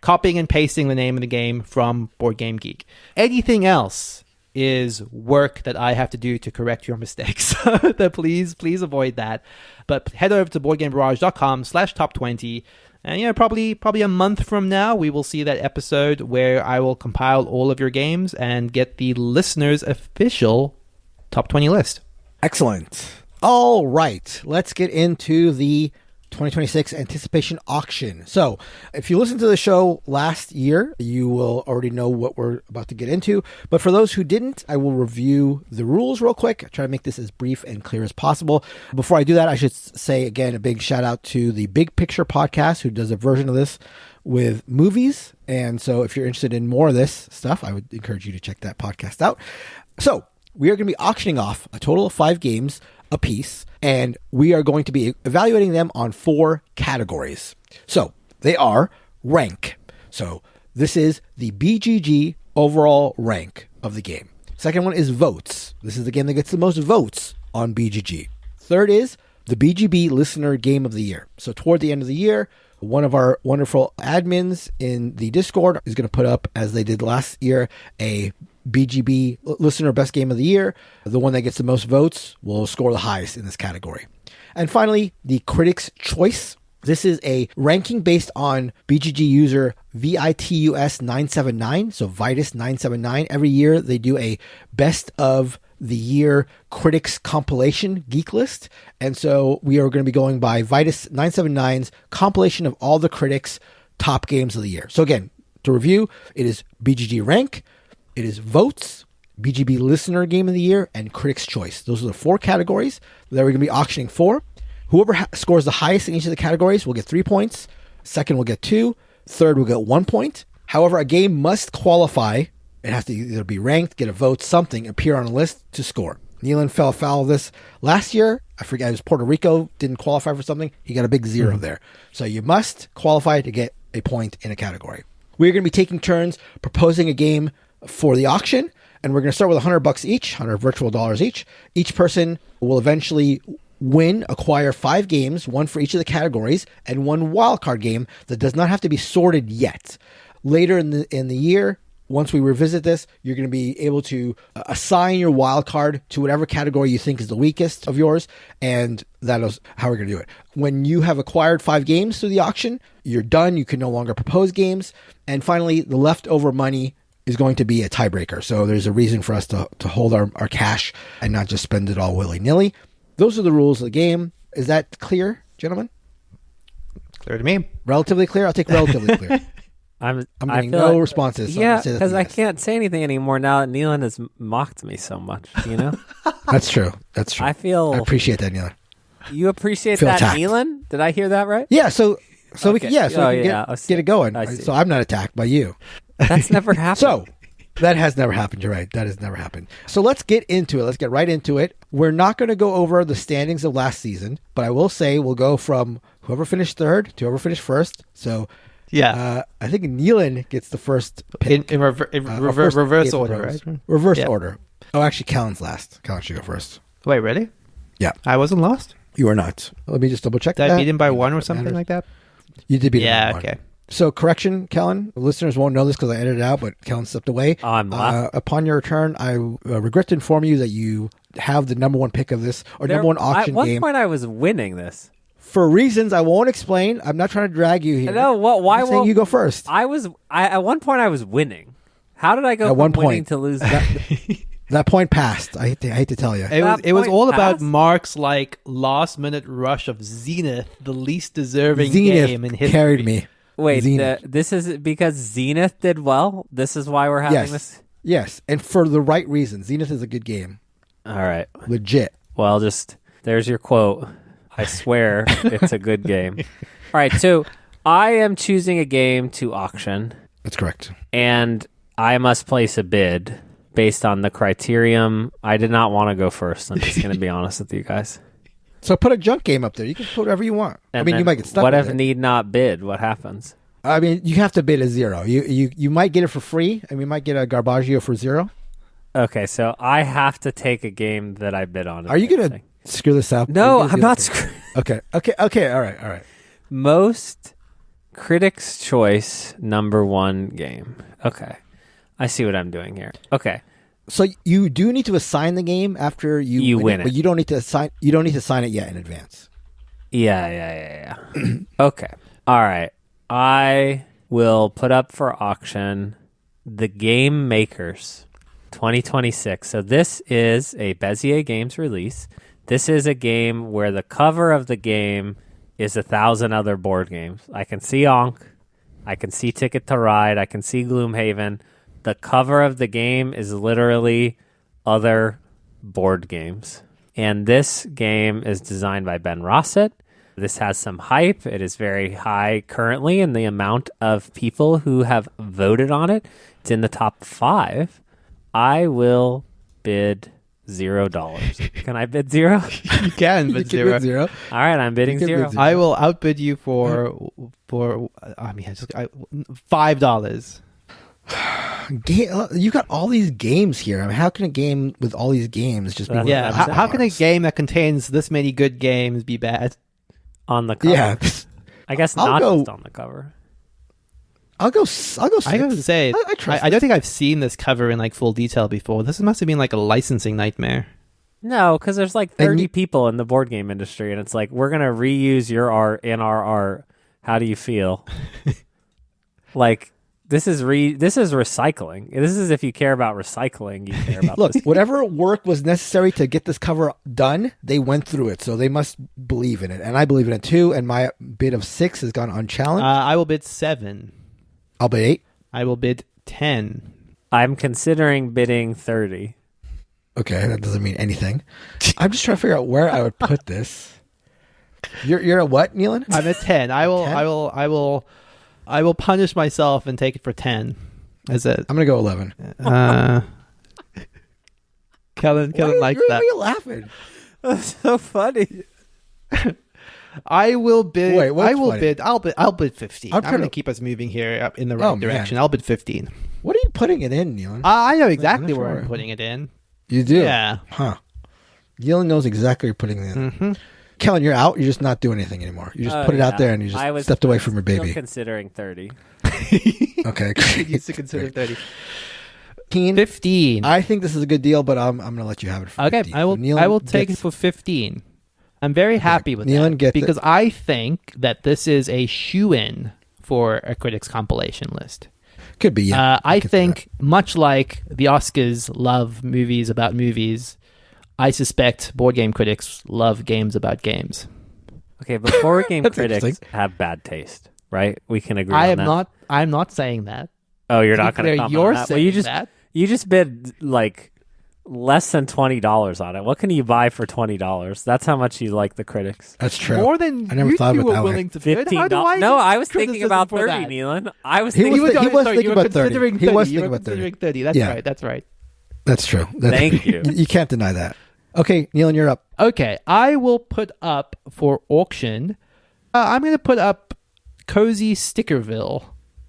copying and pasting the name of the game from Board Game Geek. Anything else is work that I have to do to correct your mistakes. So please avoid that. But head over to boardgamebarrage.com/top20. And probably a month from now, we will see that episode where I will compile all of your games and get the listeners' official top 20 list. Excellent. All right, let's get into the 2026 anticipation auction. So if you listened to the show last year, you will already know what we're about to get into. But for those who didn't, I will review the rules real quick. Try to make this as brief and clear as possible. Before I do that, I should say again, a big shout out to the Big Picture podcast, who does a version of this with movies. And so if you're interested in more of this stuff, I would encourage you to check that podcast out. So we are going to be auctioning off a total of 5 games a piece, and we are going to be evaluating them on 4 categories. So they are rank. So this is the BGG overall rank of the game. Second one is votes. This is the game that gets the most votes on BGG. Third is the BGB Listener Game of the Year. So toward the end of the year, one of our wonderful admins in the Discord is going to put up, as they did last year, a BGB Listener Best Game of the Year. The one that gets the most votes will score the highest in this category. And finally, the Critics' Choice. This is a ranking based on BGG user VITUS979, so Vitus979. Every year they do a best of the year critics compilation geek list. And so we are going to be going by Vitus979's compilation of all the critics' top games of the year. So again, to review, it is BGG rank, it is votes, BGB Listener Game of the Year, and Critics' Choice. Those are the 4 categories that we're going to be auctioning for. Whoever scores the highest in each of the categories will get 3 points. Second will get 2. Third will get 1 point. However, a game must qualify. It has to either be ranked, get a vote, something, appear on a list to score. Nealon fell foul of this last year. I forget, it was Puerto Rico, didn't qualify for something. He got a big 0 there. So you must qualify to get a point in a category. We're going to be taking turns proposing a game for the auction, and we're going to start with $100 each, 100 virtual dollars each. Each person will eventually acquire 5 games, 1 for each of the categories, and 1 wildcard game that does not have to be sorted yet. Later in the year, once we revisit this, you're going to be able to assign your wildcard to whatever category you think is the weakest of yours, and that is how we're going to do it. When you have acquired 5 games through the auction, you're done. You can no longer propose games. And finally, the leftover money is going to be a tiebreaker. So there's a reason for us to hold our cash and not just spend it all willy-nilly. Those are the rules of the game. Is that clear, gentlemen? Clear to me. Relatively clear? I'll take relatively clear. I'm getting no responses. So yeah, because I can't say anything anymore now that Nealon has mocked me so much, That's true. I appreciate that, Nealon. You appreciate that, attacked. Nealon? Did I hear that right? Yeah, so okay. we can get it going. So I'm not attacked by you. That's never happened. So that has never happened. You're right. That has never happened. So let's get into it. Let's get right into it. We're not going to go over the standings of last season, but I will say we'll go from whoever finished third to whoever finished first. So I think Nealon gets the first pick. In reverse order, right? Reverse order. Oh, actually, Callan's last. Callan should go first. Wait, really? Yeah. I wasn't lost? You are not. Let me just double check Did that. I beat him by 1 or something like that? You did beat him by 1. Okay. So, correction, Kellen. Listeners won't know this because I edited it out, but Kellen stepped away. Oh, I'm laughing. Upon your return, I regret to inform you that you have the number one pick of this, or number one auction At one game. point, I was winning this. For reasons I won't explain. I'm not trying to drag you here. No, why I'm saying you go first. At one point, I was winning. How did I go At from one winning point. to losing? That point passed. I hate to tell you. It was point all about passed? Mark's like last minute rush of Zenith, the least deserving Zenith game in history. carried me. Wait, Zenith. this is because Zenith did well? This is why we're having this? Yes, and for the right reason. Zenith is a good game. All right. Legit. Well, there's your quote. I swear it's a good game. All right, so I am choosing a game to auction, That's correct. and I must place a bid based on the criterion. I did not want to go first. I'm just going to be honest with you guys. So put a junk game up there. You can put whatever you want. And I mean, you then might get stuck what with if it. need not bid? What happens? I mean, you have to bid a 0. You might get it for free, and you might get a Garbaggio for 0. Okay, so I have to take a game that I bid on. Are you going to screw this up? No, Are you I'm gonna not. do this? Okay. All right. Most Critics' Choice number one game. Okay. I see what I'm doing here. Okay. So you do need to assign the game after you win it. but you don't need to assign. You don't need to sign it yet in advance. Yeah. Okay. All right. I will put up for auction The Game Makers 2026. So this is a Bezier Games release. This is a game where the cover of the game is 1,000 other board games. I can see Ankh. I can see Ticket to Ride. I can see Gloomhaven. The cover of the game is literally other board games. And this game is designed by Ben Rossett. This has some hype. It is very high currently in the amount of people who have voted on it. It's in the top 5. I will bid $0. Can I bid 0? You can, but You can zero. bid 0. All right, I'm bidding You can 0. bid 0. I will outbid you for $5. You got all these games here. I mean, how can a game with all these games just be? worth Yeah, $1,000? how can a game that contains this many good games be bad? On the cover. Yeah, I guess I'll not go- just on the cover. I'll go. 6. I have to say, I trust I don't think I've seen this cover in like full detail before. This must have been like a licensing nightmare. No, because there's like And 30 you- people in the board game industry, and it's like, we're going to reuse your art in our art. How do you feel? Like, this is recycling. This is if you care about recycling, you care about Look, this. whatever work was necessary to get this cover done, they went through it, so they must believe in it, and I believe in it too. And my bid of 6 has gone unchallenged. I will bid 7. I'll bid 8. I will bid 10. I'm considering bidding 30. Okay, that doesn't mean anything. I'm just trying to figure out where I would put this. You're at what, Neelan? I'm at 10. I will 10? I will punish myself and take it for 10. As a I'm gonna go 11. Kellen likes Why that. are you laughing? That's so funny. I will bid. Wait, what's I will funny? bid. I'll bid 15. I'm I'm trying going to to- keep us moving here up in the right Oh, man. direction. I'll bid 15. What are you putting it in, Neelan? I know exactly not where sure. I'm putting it in. You do? Yeah. Huh. Neelan knows exactly where you're putting it in. Mm-hmm. Kellen, you're out. You're just not doing anything anymore. You just Oh, put it out yeah. there and you I just was stepped away from your still baby. considering 30. Okay. Used to consider 30. 15. 15. I think this is a good deal, but I'm going to let you have it for Okay, 15. I will. So Neelan I will take it gets- for 15. I'm very happy with Neelan that gets it. because I think that this is a shoe-in for a critics compilation list. Could be, yeah. I can see think, much like the Oscars love movies about movies, I suspect board game critics love games about games. Okay, but board game That's critics interesting. have bad taste, right? We can agree I on am that. not. I'm not saying that. Oh, you're To be not going to clear, comment you're on that. Well, saying that. you just bid like less than $20 on it. What can you buy for $20? That's how much you like the critics. That's true. More than I never you thought two of it were that way. willing to bid. How do $15. I No, get I was thinking criticism about for 30, that? Neelan. I was He thinking. was- Sorry, thinking you were about 30. considering He was 30. You thinking were about 30. considering 30. That's Yeah. right. That's right. That's true. Thank you. You can't deny that. Okay, Neelan, you're up. Okay, I will put up for auction. I'm going to put up Cozy Stickerville.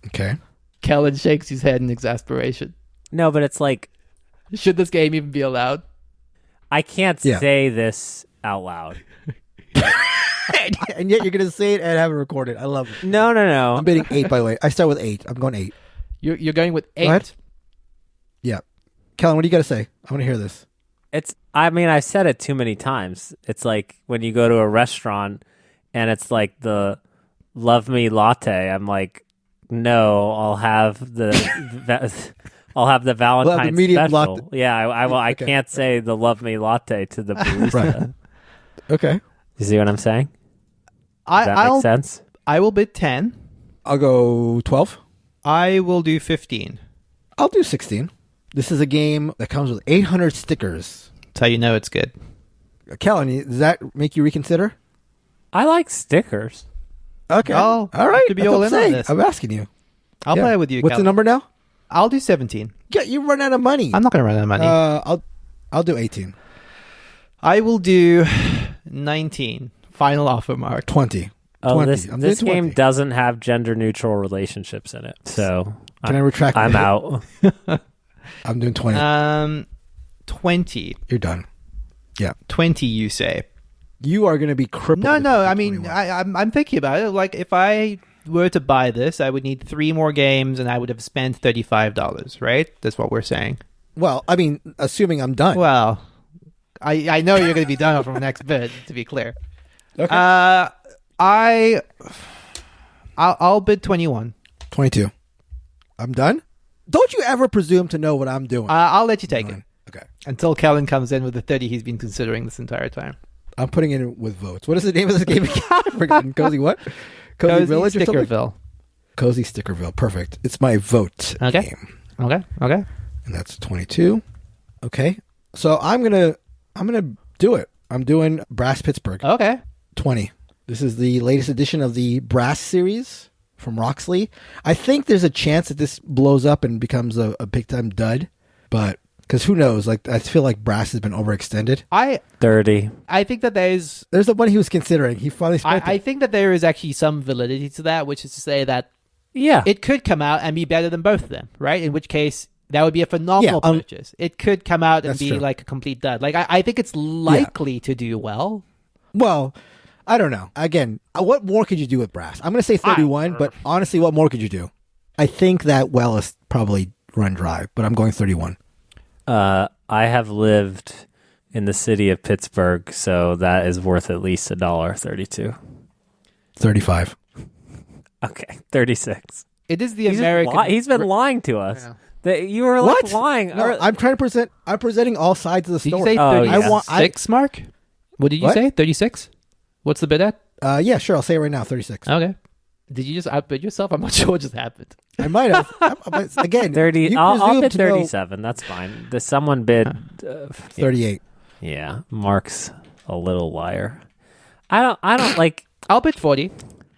Okay. Kellen shakes his head in exasperation. No, but it's like Should this game even be allowed? I can't Yeah. say this out loud. and yet you're going to say it and have it recorded. I love it. No. I'm bidding 8, by the way. I start with 8. I'm going 8. You're going with 8. Go ahead. Yeah. Kellen, what do you got to say? I want to hear this. I've said it too many times. It's like when you go to a restaurant and it's like the love me latte. I'm like, no, I'll have the Valentine's medium special. latte. Yeah, I will. I Okay. can't say the love me latte to the barista. Right. Okay. You see what I'm saying? Does that make sense? I will bid 10. I'll go 12. I will do 15. I'll do 16. This is a game that comes with 800 stickers. That's how you know it's good. Kellen, does that make you reconsider? I like stickers. Okay. Oh, all right. to be That's all what in I'm on saying. this. I'm asking you. I'll play with you. What's the Kellen. number now? I'll do 17. Yeah, you run out of money. I'm not going to run out of money. I'll do 18. I will do 19. Final offer, Mark. 20. Oh, 20. this I'm doing game 20. doesn't have gender neutral relationships in it, so Can I retract I'm my- out. I'm doing 20. 20. You're done. Yeah. 20, you say? You are going to be crippled. No, if no. you do I mean, 21. I'm thinking about it. Like, if I were to buy this, I would need 3 more games, and I would have spent $35. Right? That's what we're saying. Well, I mean, assuming I'm done. Well, I know you're going to be done from the next bid. To be clear. Okay. I'll bid 21. 22. I'm done? Don't you ever presume to know what I'm doing. I'll let you take it Okay. until Kellen comes in with the 30 he's been considering this entire time. I'm putting it in with votes. What is the name of this game again? I've forgotten. Cozy what? Cozy Village or something? Stickerville. Cozy Stickerville. Perfect. It's my vote Okay. game. Okay. And that's 22. Okay. So I'm gonna do it. I'm doing Brass Pittsburgh. Okay. 20. This is the latest edition of the Brass series from Roxley. I think there's a chance that this blows up and becomes a big time dud, but because who knows? Like, I feel like Brass has been overextended. 30. I think that there's the one he was considering. He finally spent I it. think that there is actually some validity to that, which is to say that Yeah. it could come out and be better than both of them, right? In which case that would be a phenomenal purchase. It could come out and That's be true. like a complete dud. Like I think it's likely to do well. Well, I don't know. Again, what more could you do with Brass? I'm going to say 31, but honestly, what more could you do? I think that well is probably run dry, but I'm going 31. I have lived in the city of Pittsburgh, so that is worth at least $1.32. 35. Okay, 36. It is the American. He's been lying to us. Yeah. That you were What? like lying. No, I'm trying to present. I'm presenting all sides of the Did you story. say Oh, 36, yeah. Mark? What did you What? say? 36? What's the bid at? Yeah, sure. I'll say it right now. 36. Okay. Did you just outbid yourself? I'm not sure what just happened. I might have. But again, 30. you I'll presume bid to know 37. That's fine. Someone bid. 38. Yeah, Mark's a little liar. I don't like. I'll bid 40.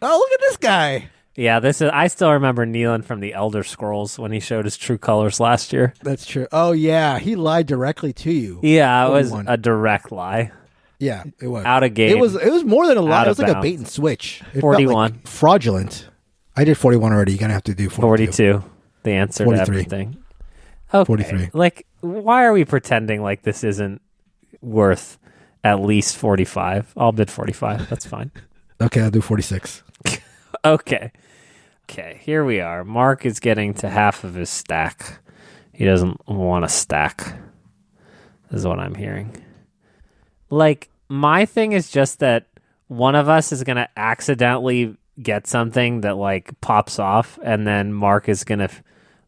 Oh, look at this guy. Yeah, this is. I still remember Nealon from the Elder Scrolls when he showed his true colors last year. That's true. Oh, yeah. He lied directly to you. Yeah, it was 41. a direct lie. Yeah, it was. Out of game. It was more than a lie. Out It of was like a bounds. bait and switch. It felt 41. like fraudulent. I did 41 already. You're going to have to do 42. 42. The answer 43. to everything. Okay. 43. Like, why are we pretending like this isn't worth at least 45? I'll bid 45. That's fine. Okay, I'll do 46. Okay. Okay, here we are. Mark is getting to half of his stack. He doesn't want a stack, is what I'm hearing. Like, my thing is just that one of us is going to accidentally get something that, like, pops off, and then Mark is going to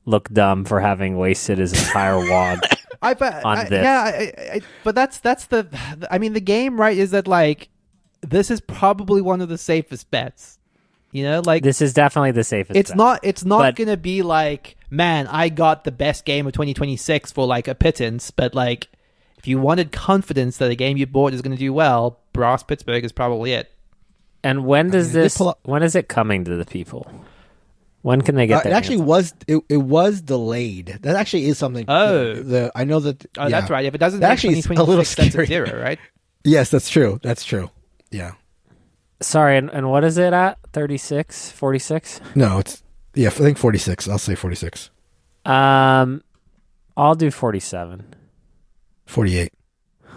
look dumb for having wasted his entire wad on this. Yeah, but that's the. I mean, the game, right? Is that like this is probably one of the safest bets. You know, like This is definitely the safest it's bet. not. It's not But- gonna be like, man, I got the best game of 2026 for like a pittance. But like, if you wanted confidence that a game you bought is gonna do well, Brass Pittsburgh is probably it. And when does they this? pull up- When is it coming to the people? When can they get It that? actually was. It was delayed. That actually is something. Oh. I know that. Oh, yeah. that's right. If it doesn't That make actually is a 2026, little that's a scary. zero, right? Yes, that's true. That's true. Yeah. Sorry, and what is it at? 36? 46? No, it's I think 46. I'll say 46. I'll do 47. 48.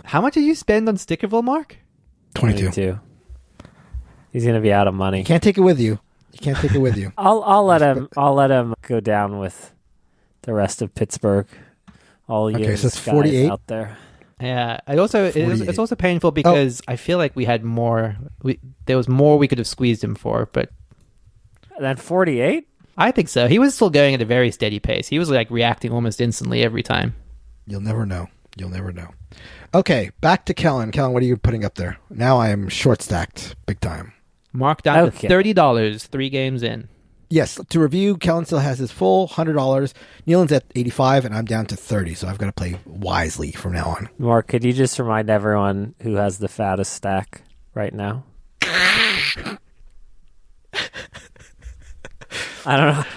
How much did you spend on Stickerville, Mark? 22. 22. He's gonna be out of money. You can't take it with you. You can't take it with you. I'll let him. I'll let him go down with the rest of Pittsburgh. All you Okay, so it's guys 48? out there. Yeah, it's also painful Oh. because I feel like we had more. There was more we could have squeezed him for, but Then 48. I think so. He was still going at a very steady pace. He was like reacting almost instantly every time. You'll never know. You'll never know. Okay, back to Kellen. Kellen, what are you putting up there? Now I am short stacked big time. Marked down Okay. to $30, 3 games in. Yes, to review, Kellen still has his full $100. Nealon's at 85, and I'm down to 30, so I've got to play wisely from now on. Mark, could you just remind everyone who has the fattest stack right now? I don't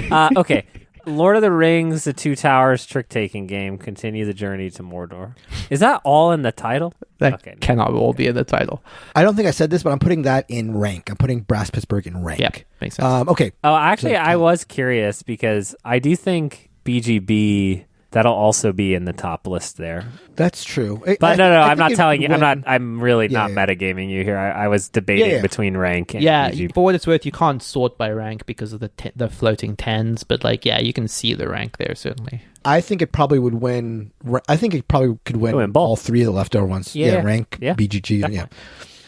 know. Okay. Lord of the Rings, The Two Towers trick-taking game. Continue the journey to Mordor. Is that all in the title? That Okay. cannot all be in the title. I don't think I said this, but I'm putting that in rank. I'm putting Brass Pittsburgh in rank. Yeah, makes sense. Okay. Oh, actually, So- I was curious because I do think BGB, that'll also be in the top list there. That's true. But no, I I'm not think it telling you. would I'm really Yeah, not yeah. metagaming you here. I was debating Yeah. between rank and Yeah, BGB. for what it's worth, you can't sort by rank because of the floating tens, but like, yeah, you can see the rank there, certainly. I think it probably would win. I think it probably could win, Win both. all three of the leftover ones. Yeah. Rank, Yeah. BGG. Yeah.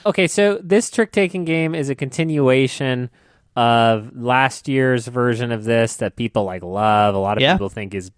Okay, so this trick-taking game is a continuation of last year's version of this that people like love. A lot of Yeah. people think is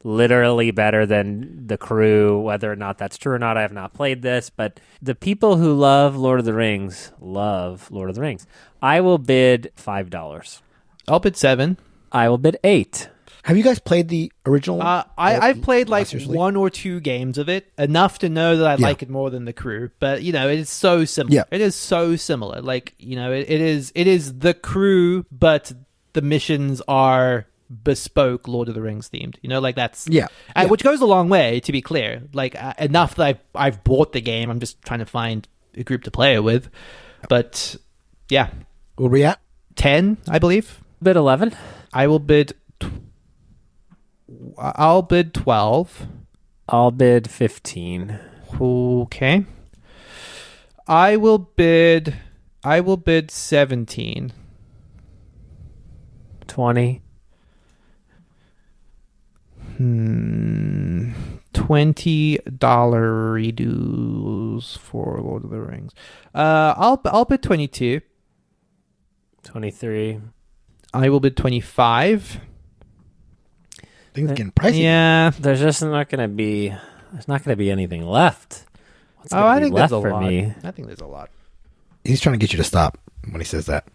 literally better than The Crew. Whether or not that's true or not, I have not played this, but the people who love Lord of the Rings love Lord of the Rings. I will bid $5. I'll bid 7. I will bid 8. Have you guys played the original one? I've played like last year's league? 1 or 2 games of it, enough to know that I Yeah. like it more than The Crew. But you know, it is so similar. Yeah. It is so similar. Like, you know, it is The Crew, but the missions are bespoke Lord of the Rings themed. You know, like that's Yeah. which goes a long way, to be clear. Like enough that I've bought the game. I'm just trying to find a group to play it with. But yeah, Where we at? 10, I believe. Bid 11. I will bid. I'll bid 12. I'll bid 15. Okay. I will bid 17. 20. $20 reduce for Lord of the Rings. I'll bid 22. 23. I will bid 25. Things getting pricey. Yeah. There's just not going to be anything left. What's gonna I be think left there's a for lot. me? I think there's a lot. He's trying to get you to stop when he says that.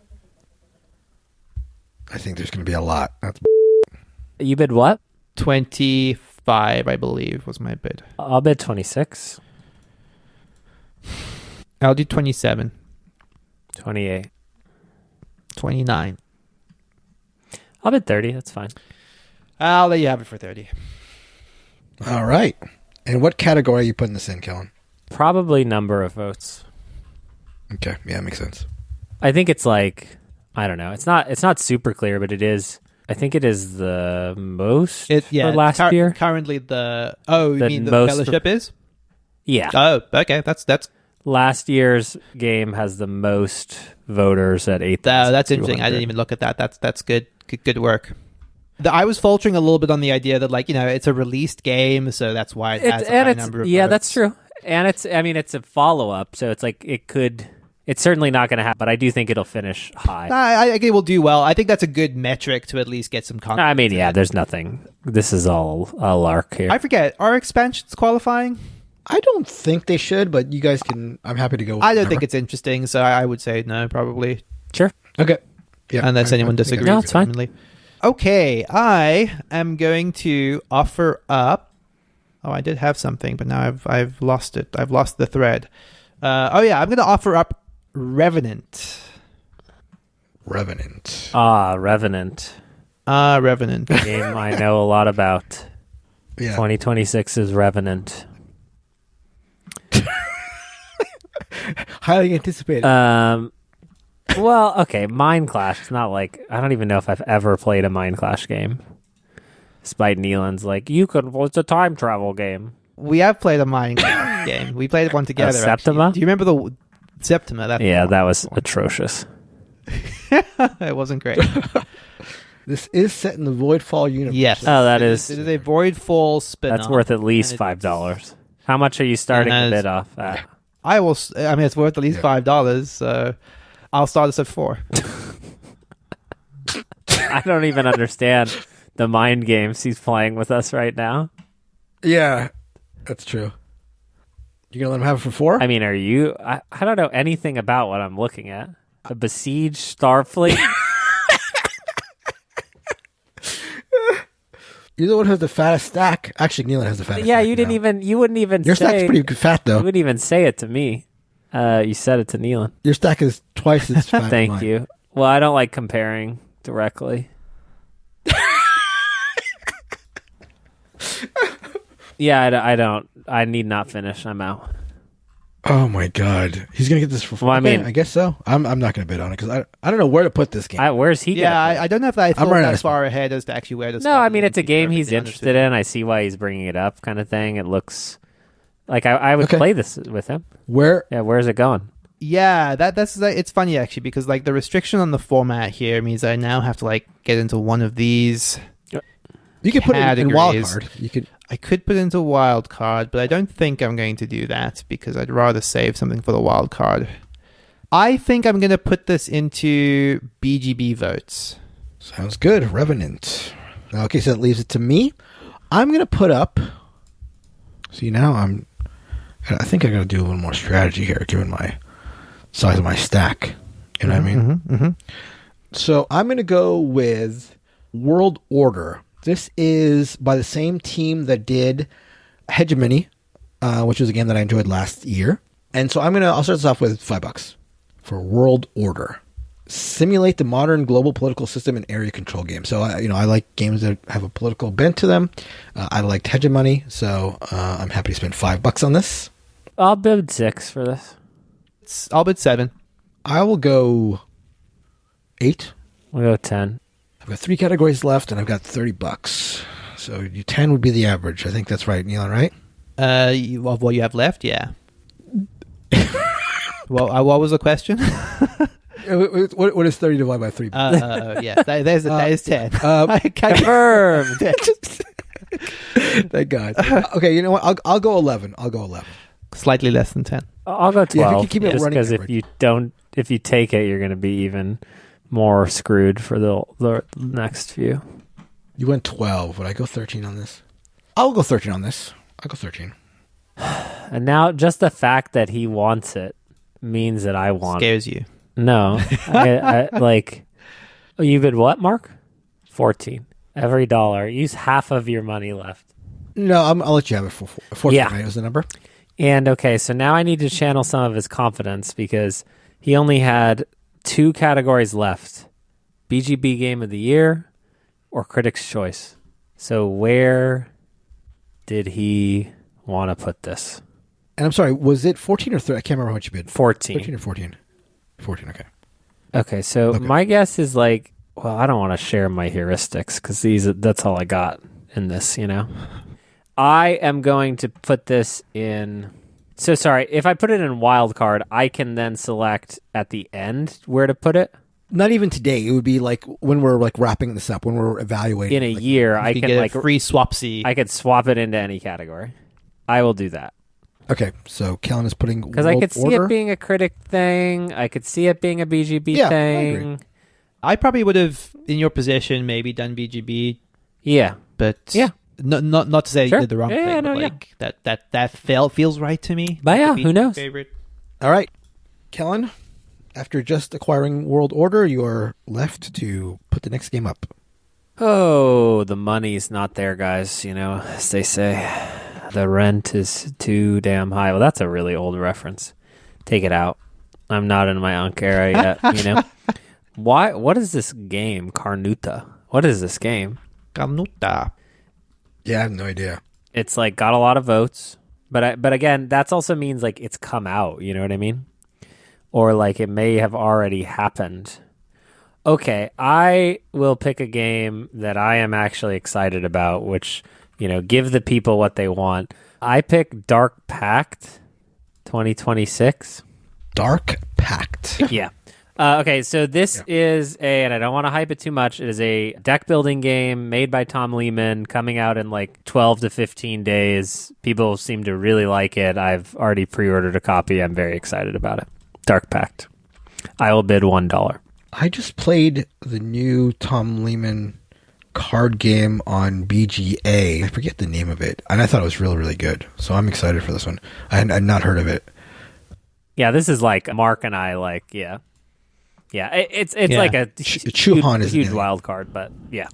I think there's going to be a lot. That's You bid what? 25, I believe, was my bid. I'll bid 26. I'll do 27. 28. 29. I'll bid 30. That's fine. I'll let you have it for 30. all right. And what category are you putting this in, Kellen? Probably number of votes. Okay. Yeah, makes sense. I think it's like, I don't know. It's not super clear, but it is. I think it is the most for last year. Currently you mean the most fellowship is? Yeah. Oh, okay. That's Last year's game has the most voters at 8,000. that's interesting. I didn't even look at that. That's good. Good work. I was faltering a little bit on the idea that, like, you know, it's a released game, so that's why it has a high number of votes. That's true. And it's a follow up, so it's like it's certainly not going to happen, but I do think it'll finish high. I think it will do well. I think that's a good metric to at least get some content. I mean, yeah, there's nothing. This is all a lark here. I forget. Are expansions qualifying? I don't think they should, but you guys can. I'm happy to go. I don't think it's interesting, so I would say no, probably. Sure. Okay. Yeah. Unless anyone I think disagrees. No, it's fine. vehemently. Okay, I am going to offer up. Oh, I did have something, but now I've lost it. I've lost the thread. I'm going to offer up Revenant. Revenant. Revenant. Revenant. Game I know a lot about. Yeah. 2026 is Revenant. Highly anticipated. Well, okay, Mind Clash. It's not like I don't even know if I've ever played a Mind Clash game. Despite Nealon's like, it's a time travel game. We have played a Minecraft game. We played one together. Septima? Actually. Do you remember Septima. That's Yeah, that was atrocious. it wasn't great. This is set in the Voidfall universe. Yes. Oh, that It is a Voidfall spin-off. that's worth at least And $5. How much are you starting the bid off at? it's worth at least $5, so I'll start us at $4. I don't even understand the mind games he's playing with us right now. Yeah, that's true. You gonna let him have it for 4? I mean, are you? I don't know anything about what I'm looking at. A besieged Starfleet. You're the one who has the fattest stack. Actually, Nealon has the fattest Yeah, stack. you didn't now. even. You wouldn't even. Your say, stack's pretty fat, though. You wouldn't even say it to me. You said it to Nealon. Your stack is twice as fat. Thank as mine. you. Well, I don't like comparing directly. Yeah, I don't. I need not finish. I'm out. Oh my god, he's gonna get this for 4. Well, I Okay, mean- I guess so. I'm not gonna bid on it because I don't know where to put this game. Where's he? Yeah, gonna I don't know if I thought running out that of far ahead as to actually where to No, start. I mean it's a To be game he's perfectly interested in. I see why he's bringing it up, kind of thing. It looks like I would Okay. play this with him. Where? Yeah, where's it going? Yeah, that's it's funny actually because like the restriction on the format here means I now have to like get into one of these. You could put it in Categories. wildcard. You could. I could put into wild card, but I don't think I'm going to do that because I'd rather save something for the wild card. I think I'm going to put this into BGB votes. Sounds good. Revenant. Okay, so that leaves it to me. I'm gonna put up. See, now I think I gotta do a little more strategy here, given my size of my stack. You know what I mean? Mm-hmm. So I'm gonna go with World Order. This is by the same team that did Hegemony, which was a game that I enjoyed last year. And so I'll start this off with $5 for World Order. Simulate the modern global political system and area control game. So I like games that have a political bent to them. I liked Hegemony, so I'm happy to spend $5 on this. I'll bid 6 for this. I'll bid 7. I will go 8. We'll go 10. I've got 3 categories left, and I've got $30. So 10 would be the average. I think that's right, Nealon, right? Of what you have left, yeah. Well, what was the question? What is 30 divided by 3? Yeah, that is 10. Confirmed. Thank God. Okay, you know what? I'll go 11. I'll go 11. Slightly less than 10. I'll go 12. Yeah, if you keep it just running because if you take it, you're going to be even more screwed for the next few. You went 12. Would I go 13 on this? I'll go 13 on this. I'll go 13. And now just the fact that he wants it means that I want it. Scares you. No. I like, you bid what, Mark? 14. Every dollar. Use half of your money left. No, I'll let you have it for 14. Yeah. Right, was the number? And okay, so now I need to channel some of his confidence because he only had 2 categories left. BGB Game of the Year or Critics' Choice. So where did he want to put this? And I'm sorry, was it 14 or 13? I can't remember how much you bid. 14. 13 or 14? 14, okay. Okay, so my guess is like, well, I don't want to share my heuristics because that's all I got in this, I am going to put this in. So sorry, if I put it in wild card, I can then select at the end where to put it. Not even today. It would be like when we're like wrapping this up, when we're evaluating. In a year, I You can get like a free swapsy. I could swap it into any category. I will do that Okay, so Kellen is putting because I could see it being a critic thing. I could see it being a BGB Yeah, I thing. agree. I probably would have, in your position, maybe done BGB, Yeah, but Yeah. not to say Sure. you did the wrong Yeah, thing. no, But yeah. like that feels right to me. But yeah, Could be who knows? Favorite. All right, Kellen, after just acquiring World Order, you are left to put the next game up. Oh, the money's not there, guys. As they say, the rent is too damn high. Well, that's a really old reference. Take it out. I'm not in my Unk era yet. Why? What is this game, Carnuta? What is this game? Carnuta. Yeah, I have no idea. It's like got a lot of votes, but again, that also means like it's come out. You know what I mean? Or like it may have already happened. Okay, I will pick a game that I am actually excited about, which, give the people what they want. I pick Dark Pact 2026. Dark Pact. Yeah. Okay, so this is and I don't want to hype it too much, it is a deck building game made by Tom Lehman, coming out in like 12 to 15 days. People seem to really like it. I've already pre-ordered a copy. I'm very excited about it. Dark Pact. I will bid $1. I just played the new Tom Lehman card game on BGA. I forget the name of it, and I thought it was really, really good. So I'm excited for this one. I had not heard of it. Yeah, this is like Mark and I like, yeah. Yeah, it's like a Chuhan is huge wild card, but yeah.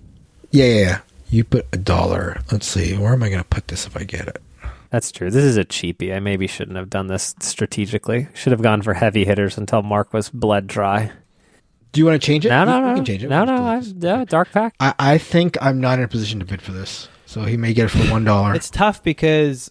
Yeah. You put $1. Let's see. Where am I going to put this if I get it? That's true. This is a cheapie. I maybe shouldn't have done this strategically. Should have gone for heavy hitters until Mark was bled dry. Do you want to change it? No. You can change it. No. Dark Pact. I think I'm not in a position to bid for this, so he may get it for $1. It's tough because,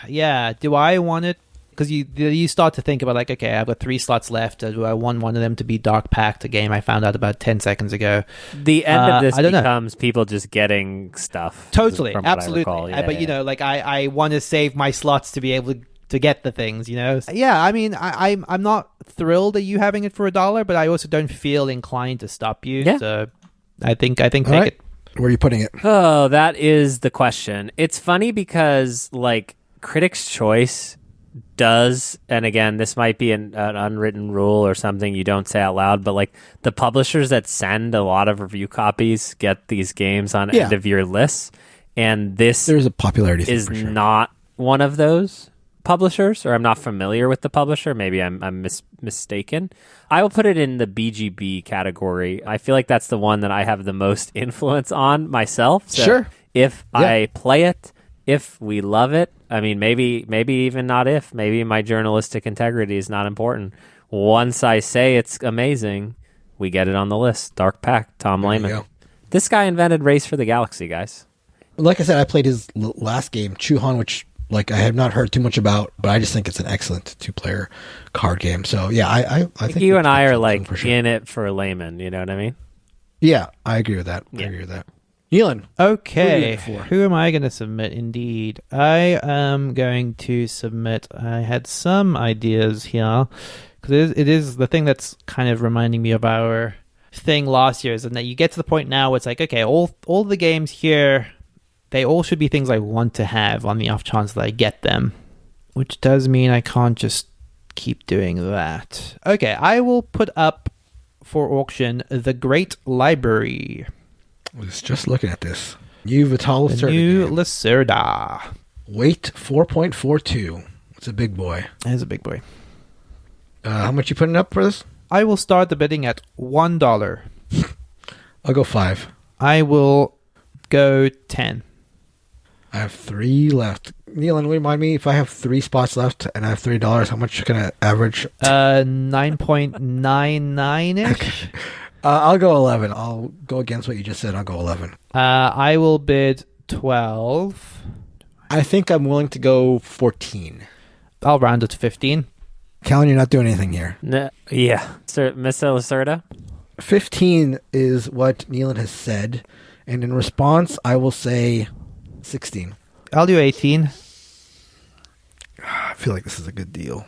do I want it? Because you start to think about like, okay, I've got 3 slots left. Do I want one of them to be Dark Pact, a game I found out about 10 seconds ago? The end of this becomes people just getting stuff. Totally, from what absolutely. I recall. But I want to save my slots to be able to get the things, Yeah, I mean, I'm not thrilled at you having it for $1, but I also don't feel inclined to stop you. Yeah. So I think take right. it. Where are you putting it? Oh, that is the question. It's funny because like Critics' Choice does, and again, this might be an unwritten rule or something you don't say out loud, but like the publishers that send a lot of review copies get these games on end of year lists, and there's a popularity thing is for sure. not one of those publishers, or I'm not familiar with the publisher. Maybe I'm mistaken. I will put it in the BGB category. I feel like that's the one that I have the most influence on myself. So sure. If I play it, if we love it, I mean, maybe even not if. Maybe my journalistic integrity is not important. Once I say it's amazing, we get it on the list. Dark Pact, Tom Lehman. This guy invented Race for the Galaxy, guys. Like I said, I played his last game, Chuhan, which I have not heard too much about, but I just think it's an excellent 2-player card game. So yeah, I think you and I are like for sure. in it for Lehman. You know what I mean? Yeah, I agree with that. I agree with that. Nealon. Okay, who am I going to submit? Indeed, I am going to submit. I had some ideas here because it is the thing that's kind of reminding me of our thing last year. Is that you get to the point now where it's like, okay, all the games here, they all should be things I want to have on the off chance that I get them, which does mean I can't just keep doing that. Okay, I will put up for auction the Great Library. I was just looking at this. New Vital The new Lacerda. Weight 4.42. It's a big boy. It is a big boy. How much you putting up for this? I will start the bidding at $1. I'll go 5. I will go 10. I have 3 left. Nealon, remind me, if I have 3 spots left and I have $3, how much can I average? 9.99-ish. I'll go 11. I'll go against what you just said. I'll go 11. I will bid 12. I think I'm willing to go 14. I'll round it to 15. Callan, you're not doing anything here. Yeah. Mr. Lacerda? 15 is what Nealon has said. And in response, I will say 16. I'll do 18. I feel like this is a good deal.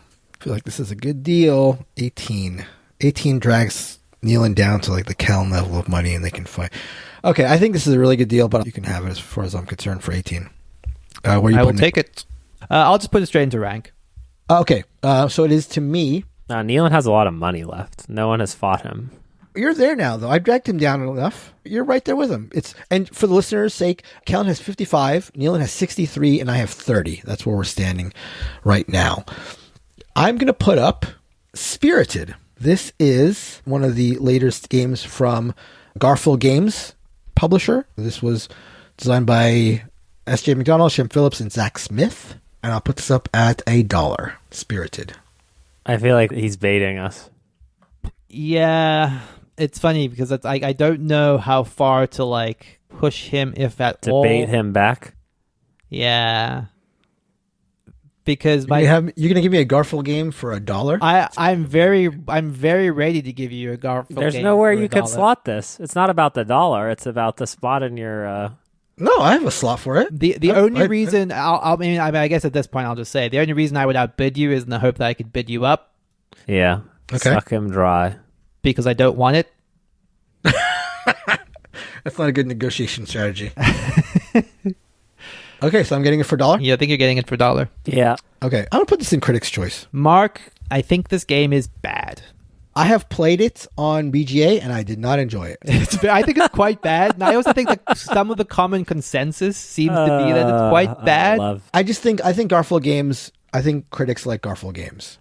18. 18 drags Nealon down to like the Callan level of money and they can fight. Okay, I think this is a really good deal, but you can have it as far as I'm concerned for 18. Where you I will take it. I'll just put it straight into rank. Okay, so it is to me. Nealon has a lot of money left. No one has fought him. You're there now, though. I've dragged him down enough. You're right there with him. And for the listeners' sake, Callan has 55, Nealon has 63, and I have 30. That's where we're standing right now. I'm going to put up Spirited. This is one of the latest games from Garfield Games publisher. This was designed by S.J. McDonald, Shem Phillips, and Zach Smith. And I'll put this up at $1. Spirited. I feel like he's baiting us. Yeah, it's funny because I don't know how far to like push him, if at all. To bait him back? Yeah. Because you're gonna give me a Garfield game for $1? I'm very ready to give you a Garfield There's game. There's nowhere for you could slot this. It's not about the $1. It's about the spot in your. No, I have a slot for it. The only reason I guess at this point I'll just say the only reason I would outbid you is in the hope that I could bid you up. Yeah. Okay. Suck him dry. because I don't want it. That's not a good negotiation strategy. Okay, so I'm getting it for $1? Yeah, I think you're getting it for $1. Yeah. Okay, I'm going to put this in Critics' Choice. Mark, I think this game is bad. I have played it on BGA, and I did not enjoy it. I think it's quite bad. And I also think that some of the common consensus seems to be that it's quite bad. I think Garfield games, I think critics like Garfield games.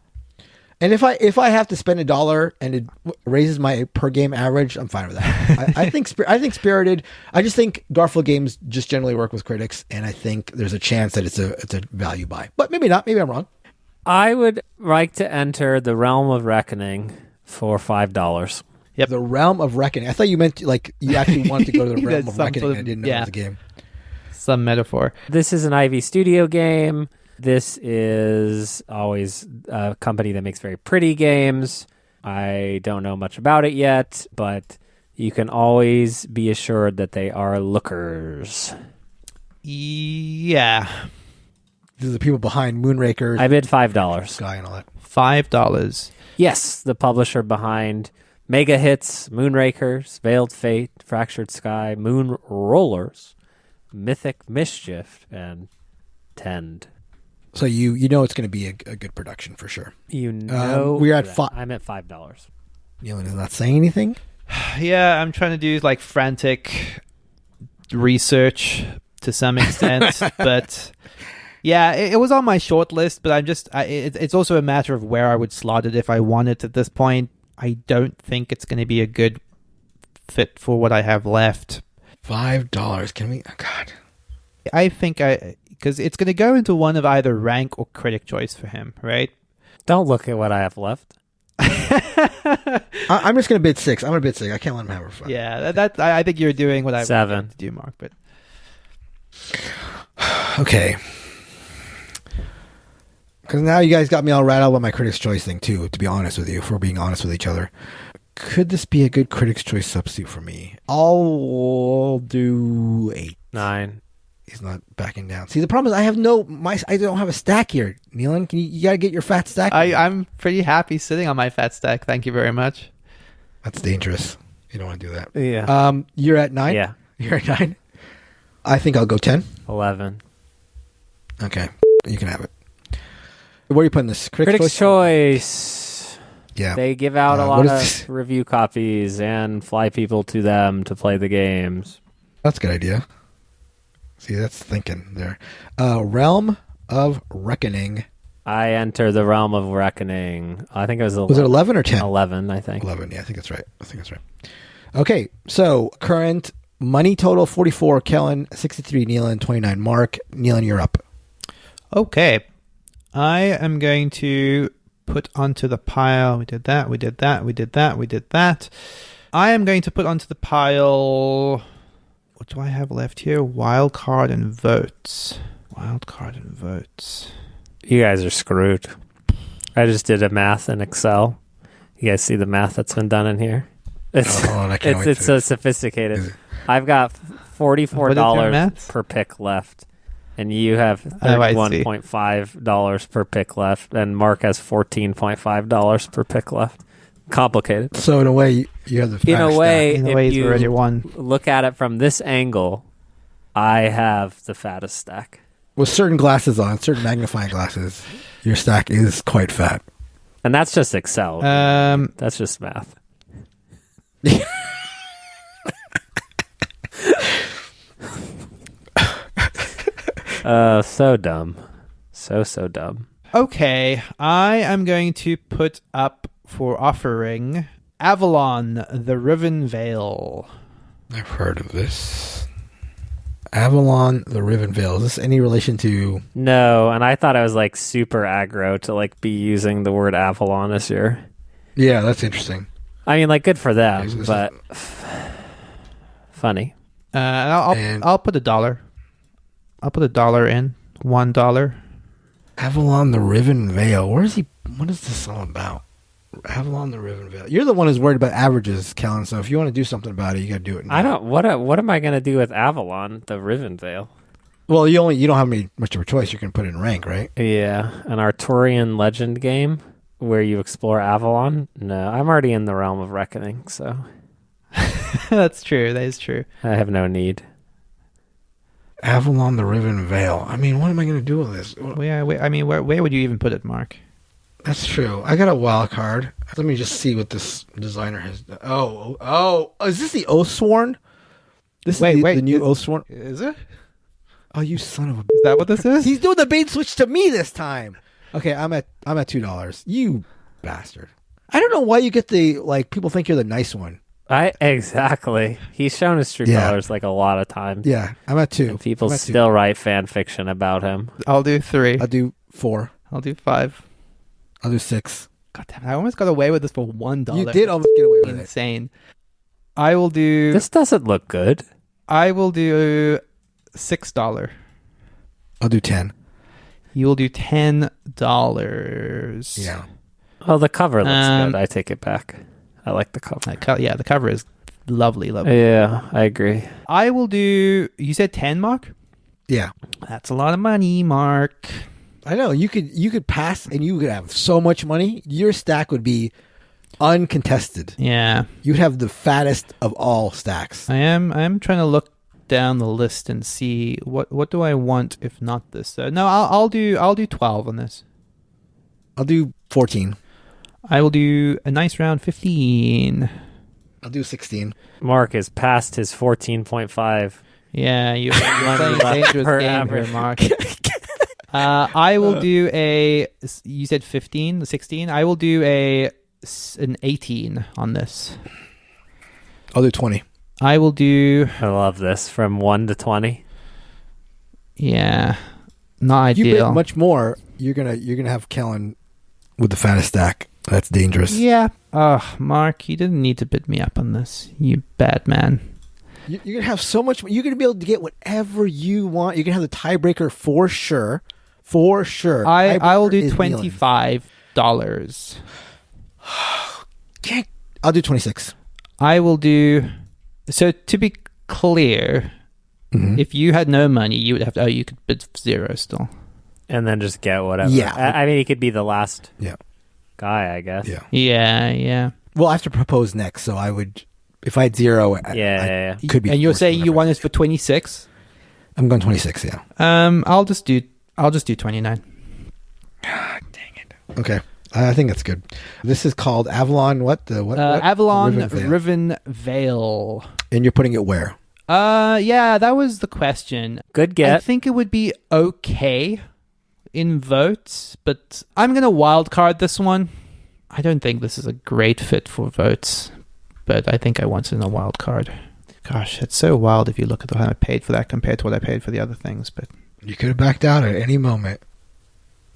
And if I have to spend $1 and it raises my per game average, I'm fine with that. I think Spirited. I just think Garfield games just generally work with critics, and I think there's a chance that it's a value buy. But maybe not. Maybe I'm wrong. I would like to enter the Realm of Reckoning for $5. Yep. The Realm of Reckoning. I thought you meant like you actually wanted to go to the Realm of Reckoning. I didn't know it was a game. Some metaphor. This is an Ivy Studio game. This is always a company that makes very pretty games. I don't know much about it yet, but you can always be assured that they are lookers. Yeah. These are the people behind Moonraker. I bid $5. Sky and all that. $5. Yes, the publisher behind Mega Hits, Moonrakers, Veiled Fate, Fractured Sky, Moon Rollers, Mythic Mischief, and Tend. So you know it's going to be a good production for sure. You know, we're at I'm at $5. Nealon is not saying anything. Yeah, I'm trying to do like frantic research to some extent, but yeah, it was on my short list. But it's also a matter of where I would slot it if I want it at this point. I don't think it's going to be a good fit for what I have left. $5. Can we? Oh God. I think because it's going to go into one of either rank or critic choice for him, right? Don't look at what I have left. I'm just going to bid 6. I'm going to bid 6. I can't let him have her fun. Yeah, I think you're doing what I 7 wanted to do, Mark. But okay, because now you guys got me all rattled about my Critics' Choice thing too. To be honest with you, if we're being honest with each other, could this be a good Critics' Choice substitute for me? I'll do 8. 9. He's not backing down. See, the problem is I don't have a stack here. Nealon, you gotta get your fat stack. I'm pretty happy sitting on my fat stack. Thank you very much. That's dangerous. You don't want to do that. Yeah. You're at 9? Yeah. You're at 9? I think I'll go 10. 11. Okay. You can have it. Where are you putting this? Critics' Choice. Yeah. They give out a what lot is of review copies and fly people to them to play the games. That's a good idea. See, that's thinking there. Realm of Reckoning. I enter the Realm of Reckoning. I think it was 11. Was it 11 or 10? 11, I think. 11, yeah, I think that's right. Okay, so current money total 44, Kellen, 63, Nealon, 29, Mark. Nealon, you're up. Okay. I am going to put onto the pile. We did that. I am going to put onto the pile. What do I have left here? Wildcard and votes. You guys are screwed. I just did a math in Excel. You guys see the math that's been done in here? It's so sophisticated. I've got $44 per pick left, and you have $31.5 per pick left, and Mark has $14.5 per pick left. Complicated. So in a way, you have the fattest In a way, stack. if you already won. Look at it from this angle, I have the fattest stack. With certain glasses on, certain magnifying glasses, your stack is quite fat. And that's just Excel. That's just math. So dumb. So dumb. Okay, I am going to put up for offering Avalon, the Riven Veil. I've heard of this. Avalon, the Riven Veil. Is this any relation to... No, and I thought I was like super aggro to like be using the word Avalon this year. Yeah, that's interesting. I mean, like, good for them, but funny. I'll put $1. I'll put $1 in. $1. Avalon, the Riven Veil. What is this all about? Avalon, the Riven Veil. You're the one who's worried about averages, Kellen. So if you want to do something about it, you got to do it now. I don't. What am I going to do with Avalon, the Riven Veil? Well, you don't have much of a choice. You can put it in rank, right? Yeah, an Arturian legend game where you explore Avalon? No, I'm already in the realm of Reckoning, so That's true. That is true. I have no need. Avalon, the Riven Veil. I mean, what am I going to do with this? Where would you even put it, Mark? That's true. I got a wild card. Let me just see what this designer has done. Oh, is this the Oathsworn? This is the new Oathsworn. Is it? Oh, you son of a... Is that what this is? He's doing the bait switch to me this time. Okay, I'm at $2. You bastard. I don't know why you get the, like, people think you're the nice one. Exactly. He's shown his true colors like a lot of times. Yeah, I'm at 2. And people still write fan fiction about him. I'll do 3. I'll do 4. I'll do 5. I'll do 6. God damn it, I almost got away with this for $1. You did almost get away with it. Insane. I will do... This doesn't look good. I will do $6. I'll do 10. You will do $10. Yeah. Oh, the cover looks good. I take it back. I like the cover. The cover is lovely. Yeah, I agree. I will do... You said 10, Mark? Yeah. That's a lot of money, Mark. I know. You could pass and you could have so much money. Your stack would be uncontested. Yeah. You'd have the fattest of all stacks. I am trying to look down the list and see what do I want if not this. No, I'll do 12 on this. I'll do 14. I will do a nice round 15. I'll do 16. Mark is past his 14.5. Yeah, you're playing a dangerous game here, Mark. I will do you said 15, 16. I will do an 18 on this. I'll do 20. I will do... I love this. From 1 to 20. Yeah. Not ideal. You bet much more, you're gonna have Kellen with the fattest stack. That's dangerous. Yeah. Mark, you didn't need to bid me up on this. You bad man. You're gonna have so much. You're gonna be able to get whatever you want. You're gonna have the tiebreaker for sure. For sure. I will do $25. I'll do 26. I will do... So to be clear, if you had no money, you would have to... Oh, you could bid 0 still. And then just get whatever. Yeah. I mean, he could be the last Yeah. guy, I guess. Yeah. Yeah. Well, I have to propose next, so I would... If I had 0, Yeah. I could be... And you're forced saying to you want us for 26? I'm going 26, yeah. I'll just do 29. Dang it. Okay. I think that's good. This is called Avalon. What? Avalon Riven Veil. And you're putting it where? Yeah, that was the question. Good get. I think it would be okay in votes, but I'm gonna wild card this one. I don't think this is a great fit for votes, but I think I want it in a wild card. Gosh, it's so wild if you look at what I paid for that compared to what I paid for the other things. But you could have backed out at any moment.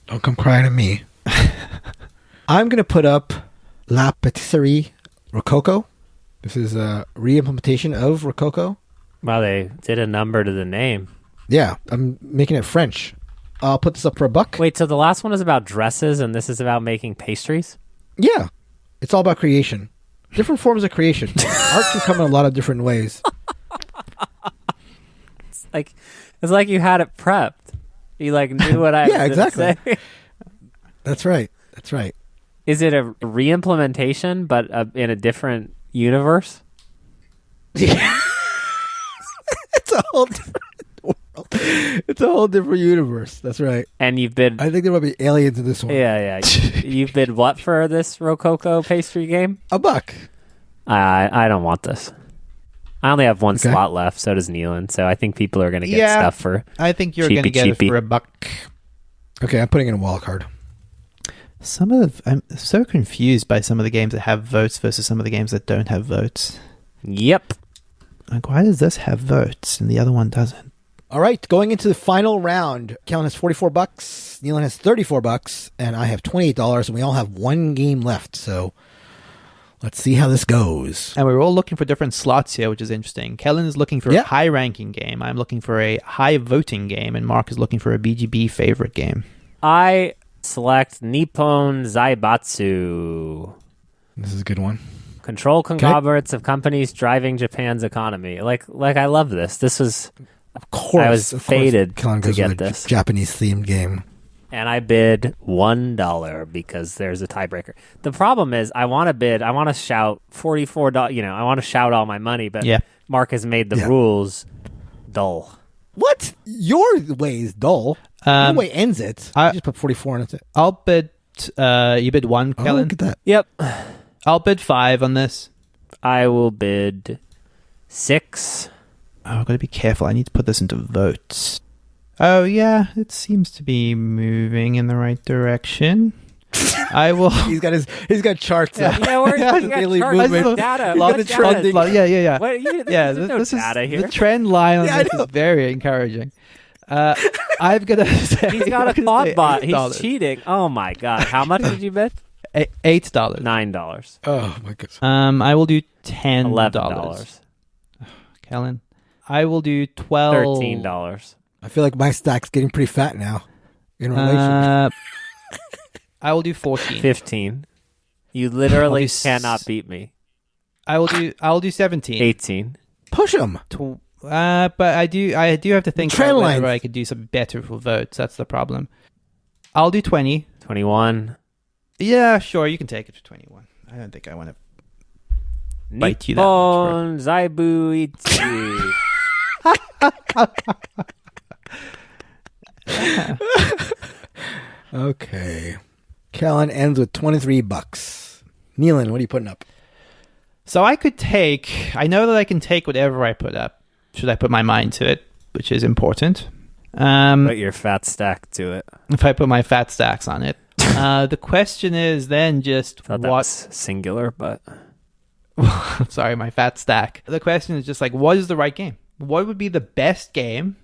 Don't come crying to me. I'm going to put up La Pâtisserie Rococo. This is a re-implementation of Rococo. Wow, they did a number to the name. Yeah, I'm making it French. I'll put this up for $1. Wait, so the last one is about dresses and this is about making pastries? Yeah, it's all about creation. Different forms of creation. Art can come in a lot of different ways. It's like you had it prepped. You knew what I yeah, was exactly. say. That's right. Is it a re-implementation, but in a different universe? Yeah. It's a whole different world. It's a whole different universe. That's right. And you've bid... I think there might be aliens in this one. Yeah. You've bid what for this Rococo pastry game? $1. I don't want this. I only have one slot left, so does Neelan, so I think people are going to get stuff for I think you're going to get it for $1. Okay, I'm putting in a wild card. I'm so confused by some of the games that have votes versus some of the games that don't have votes. Yep. Like, why does this have votes and the other one doesn't? All right, going into the final round. Kellen has $44, Neelan has $34, and I have $28, and we all have one game left, so let's see how this goes. And we're all looking for different slots here, which is interesting. Kellen is looking for a high-ranking game. I'm looking for a high-voting game, and Mark is looking for a BGB favorite game. I select Nippon Zaibatsu. This is a good one. Control conglomerates of companies driving Japan's economy. Like I love this. This was... Of course. I was fated to get this. Japanese-themed game. And I bid $1 because there's a tiebreaker. The problem is I want to shout $44, I want to shout all my money, but Mark has made the rules dull. What? Your way is dull. Your way ends it. You just put 44 and that's it. I'll bid, you bid 1, Kellen? Look at that. Yep. I'll bid 5 on this. I will bid 6. Oh, I've got to be careful. I need to put this into votes. Oh, yeah, it seems to be moving in the right direction. I will. He's got charts. Yeah, we're daily charts, movement. data. Lot of trending. Yeah. What, there's no data here. The trend line on this is very encouraging. I'm gonna say he's got a thought bot. He's cheating. Oh my god! How much did you bet? $8. $9. Oh my goodness. I will do $10. $11. Kellen, I will do $12. $13. I feel like my stack's getting pretty fat now in relation. I will do 14. 15. You literally cannot beat me. I'll do 17. 18. Push him. But I do have to think trend about whether lines. I could do something better for votes. That's the problem. I'll do 20. 21. Yeah, sure. You can take it for 21. I don't think I want to bite you that much. Zaibatsu. Okay. Kellen ends with $23. Nealon, what are you putting up? So I know that I can take whatever I put up. Should I put my mind to it, which is important. Put your fat stack to it. If I put my fat stacks on it. The question is then just Thought that was singular, but sorry, my fat stack. The question is just like, what is the right game? What would be the best game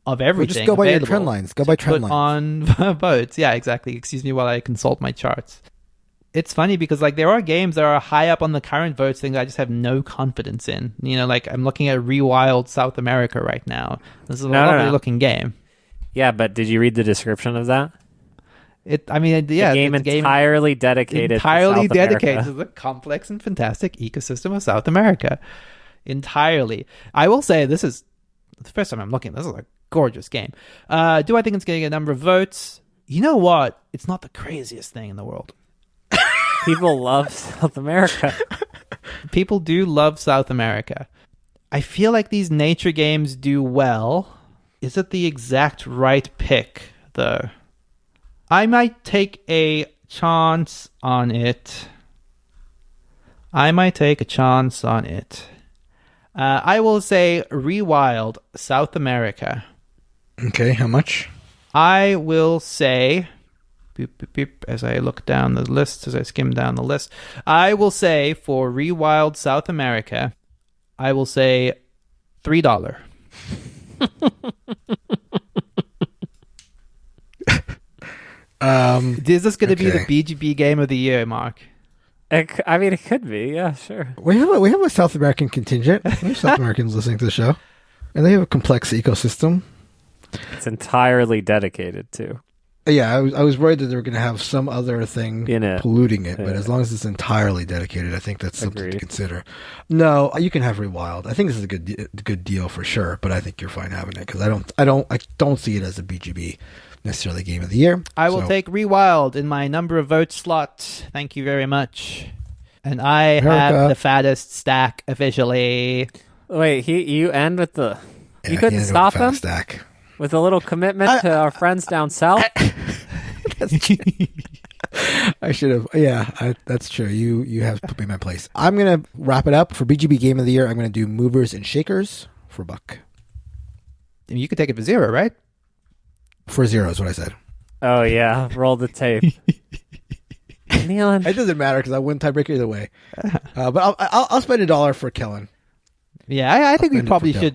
of everything? Just go by your trend lines. Go by trend lines. On votes. Yeah, exactly. Excuse me while I consult my charts. It's funny because like there are games that are high up on the current votes thing that I just have no confidence in. Like I'm looking at Rewild South America right now. This is a lovely looking game. Yeah, but did you read the description of that? The game entirely dedicated to the complex and fantastic ecosystem of South America. Entirely. I will say this is the first time I'm looking. This is a gorgeous game. Do I think it's getting a number of votes? You know what? It's not the craziest thing in the world. People love South America. People do love South America. I feel like these nature games do well. Is it the exact right pick, though? I might take a chance on it. I will say Rewild South America. Okay, how much? I will say, as I look down the list, as I skim down the list, I will say for Rewild South America, I will say $3. Is this going to be the BGB game of the year, Mark? It could be. Yeah, sure. We have a South American contingent. We have South Americans listening to the show, and they have a complex ecosystem. It's entirely dedicated to. Yeah, I was worried that they were going to have some other thing polluting it, but as long as it's entirely dedicated, I think that's something to consider. No, you can have Rewild. I think this is a good deal for sure, but I think you're fine having it because I don't see it as a BGB necessarily game of the year. I will take Rewild in my number of votes slot. Thank you very much. And I have the fattest stack officially. Wait, you end with the... You couldn't stop him? Stack. With a little commitment to our friends down south? I should have. Yeah, that's true. You have put me in my place. I'm going to wrap it up. For BGB Game of the Year, I'm going to do Movers and Shakers for $1. You could take it for $0, right? For $0 is what I said. Oh, yeah. Roll the tape. Nealon. It doesn't matter because I win tiebreaker either way. But I'll spend $1 for Kellen. Yeah, I think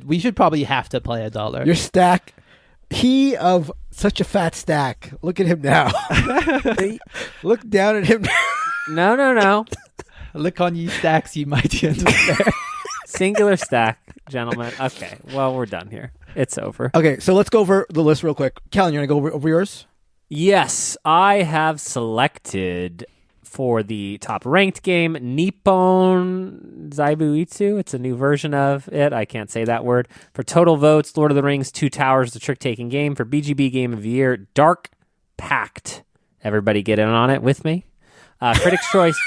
we should probably have to play $1. Your stack... He of such a fat stack. Look at him now. Look down at him now. No. Look on ye stacks, ye mighty and fair. Singular stack, gentlemen. Okay, well, we're done here. It's over. Okay, so let's go over the list real quick. Kellen, you want to go over yours? Yes, I have selected for the top ranked game, Nippon Zaibatsu. It's a new version of it. I can't say that word. For total votes, Lord of the Rings, Two Towers, the trick-taking game. For BGB Game of the Year, Dark Pact. Everybody get in on it with me. Critics' Choice,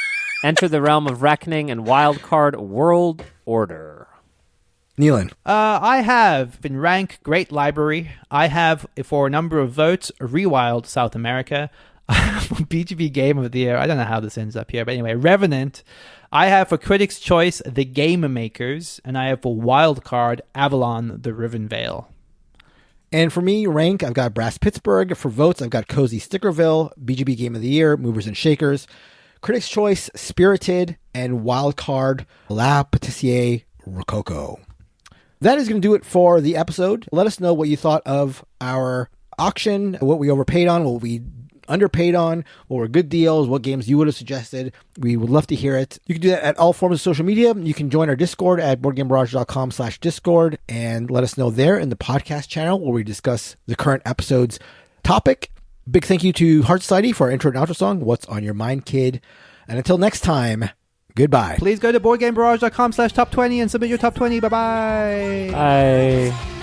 Enter the Realm of Reckoning, and Wildcard World Order. Nealon. I have in rank Great Library. I have, for a number of votes, Rewild South America. BGB Game of the Year. I don't know how this ends up here, but anyway, Revenant. I have for Critics' Choice The Game Makers, and I have for Wildcard Avalon the Riven Vale. And for me, rank, I've got Brass Pittsburgh. For votes, I've got Cozy Stickerville, BGB Game of the Year, Movers and Shakers. Critics' Choice, Spirited, and Wildcard La Pâtisserie Rococo. That is going to do it for the episode. Let us know what you thought of our auction, what we overpaid on, what we underpaid on, what were good deals, what games you would have suggested. We would love to hear it. You can do that at all forms of social media. You can join our Discord at boardgamebarrage.com/Discord and let us know there in the podcast channel where we discuss the current episode's topic. Big thank you to Heart Society for our intro and outro song, What's on Your Mind, Kid? And until next time, goodbye. Please go to boardgamebarrage.com/top20 and submit your top 20. Bye-bye. Bye.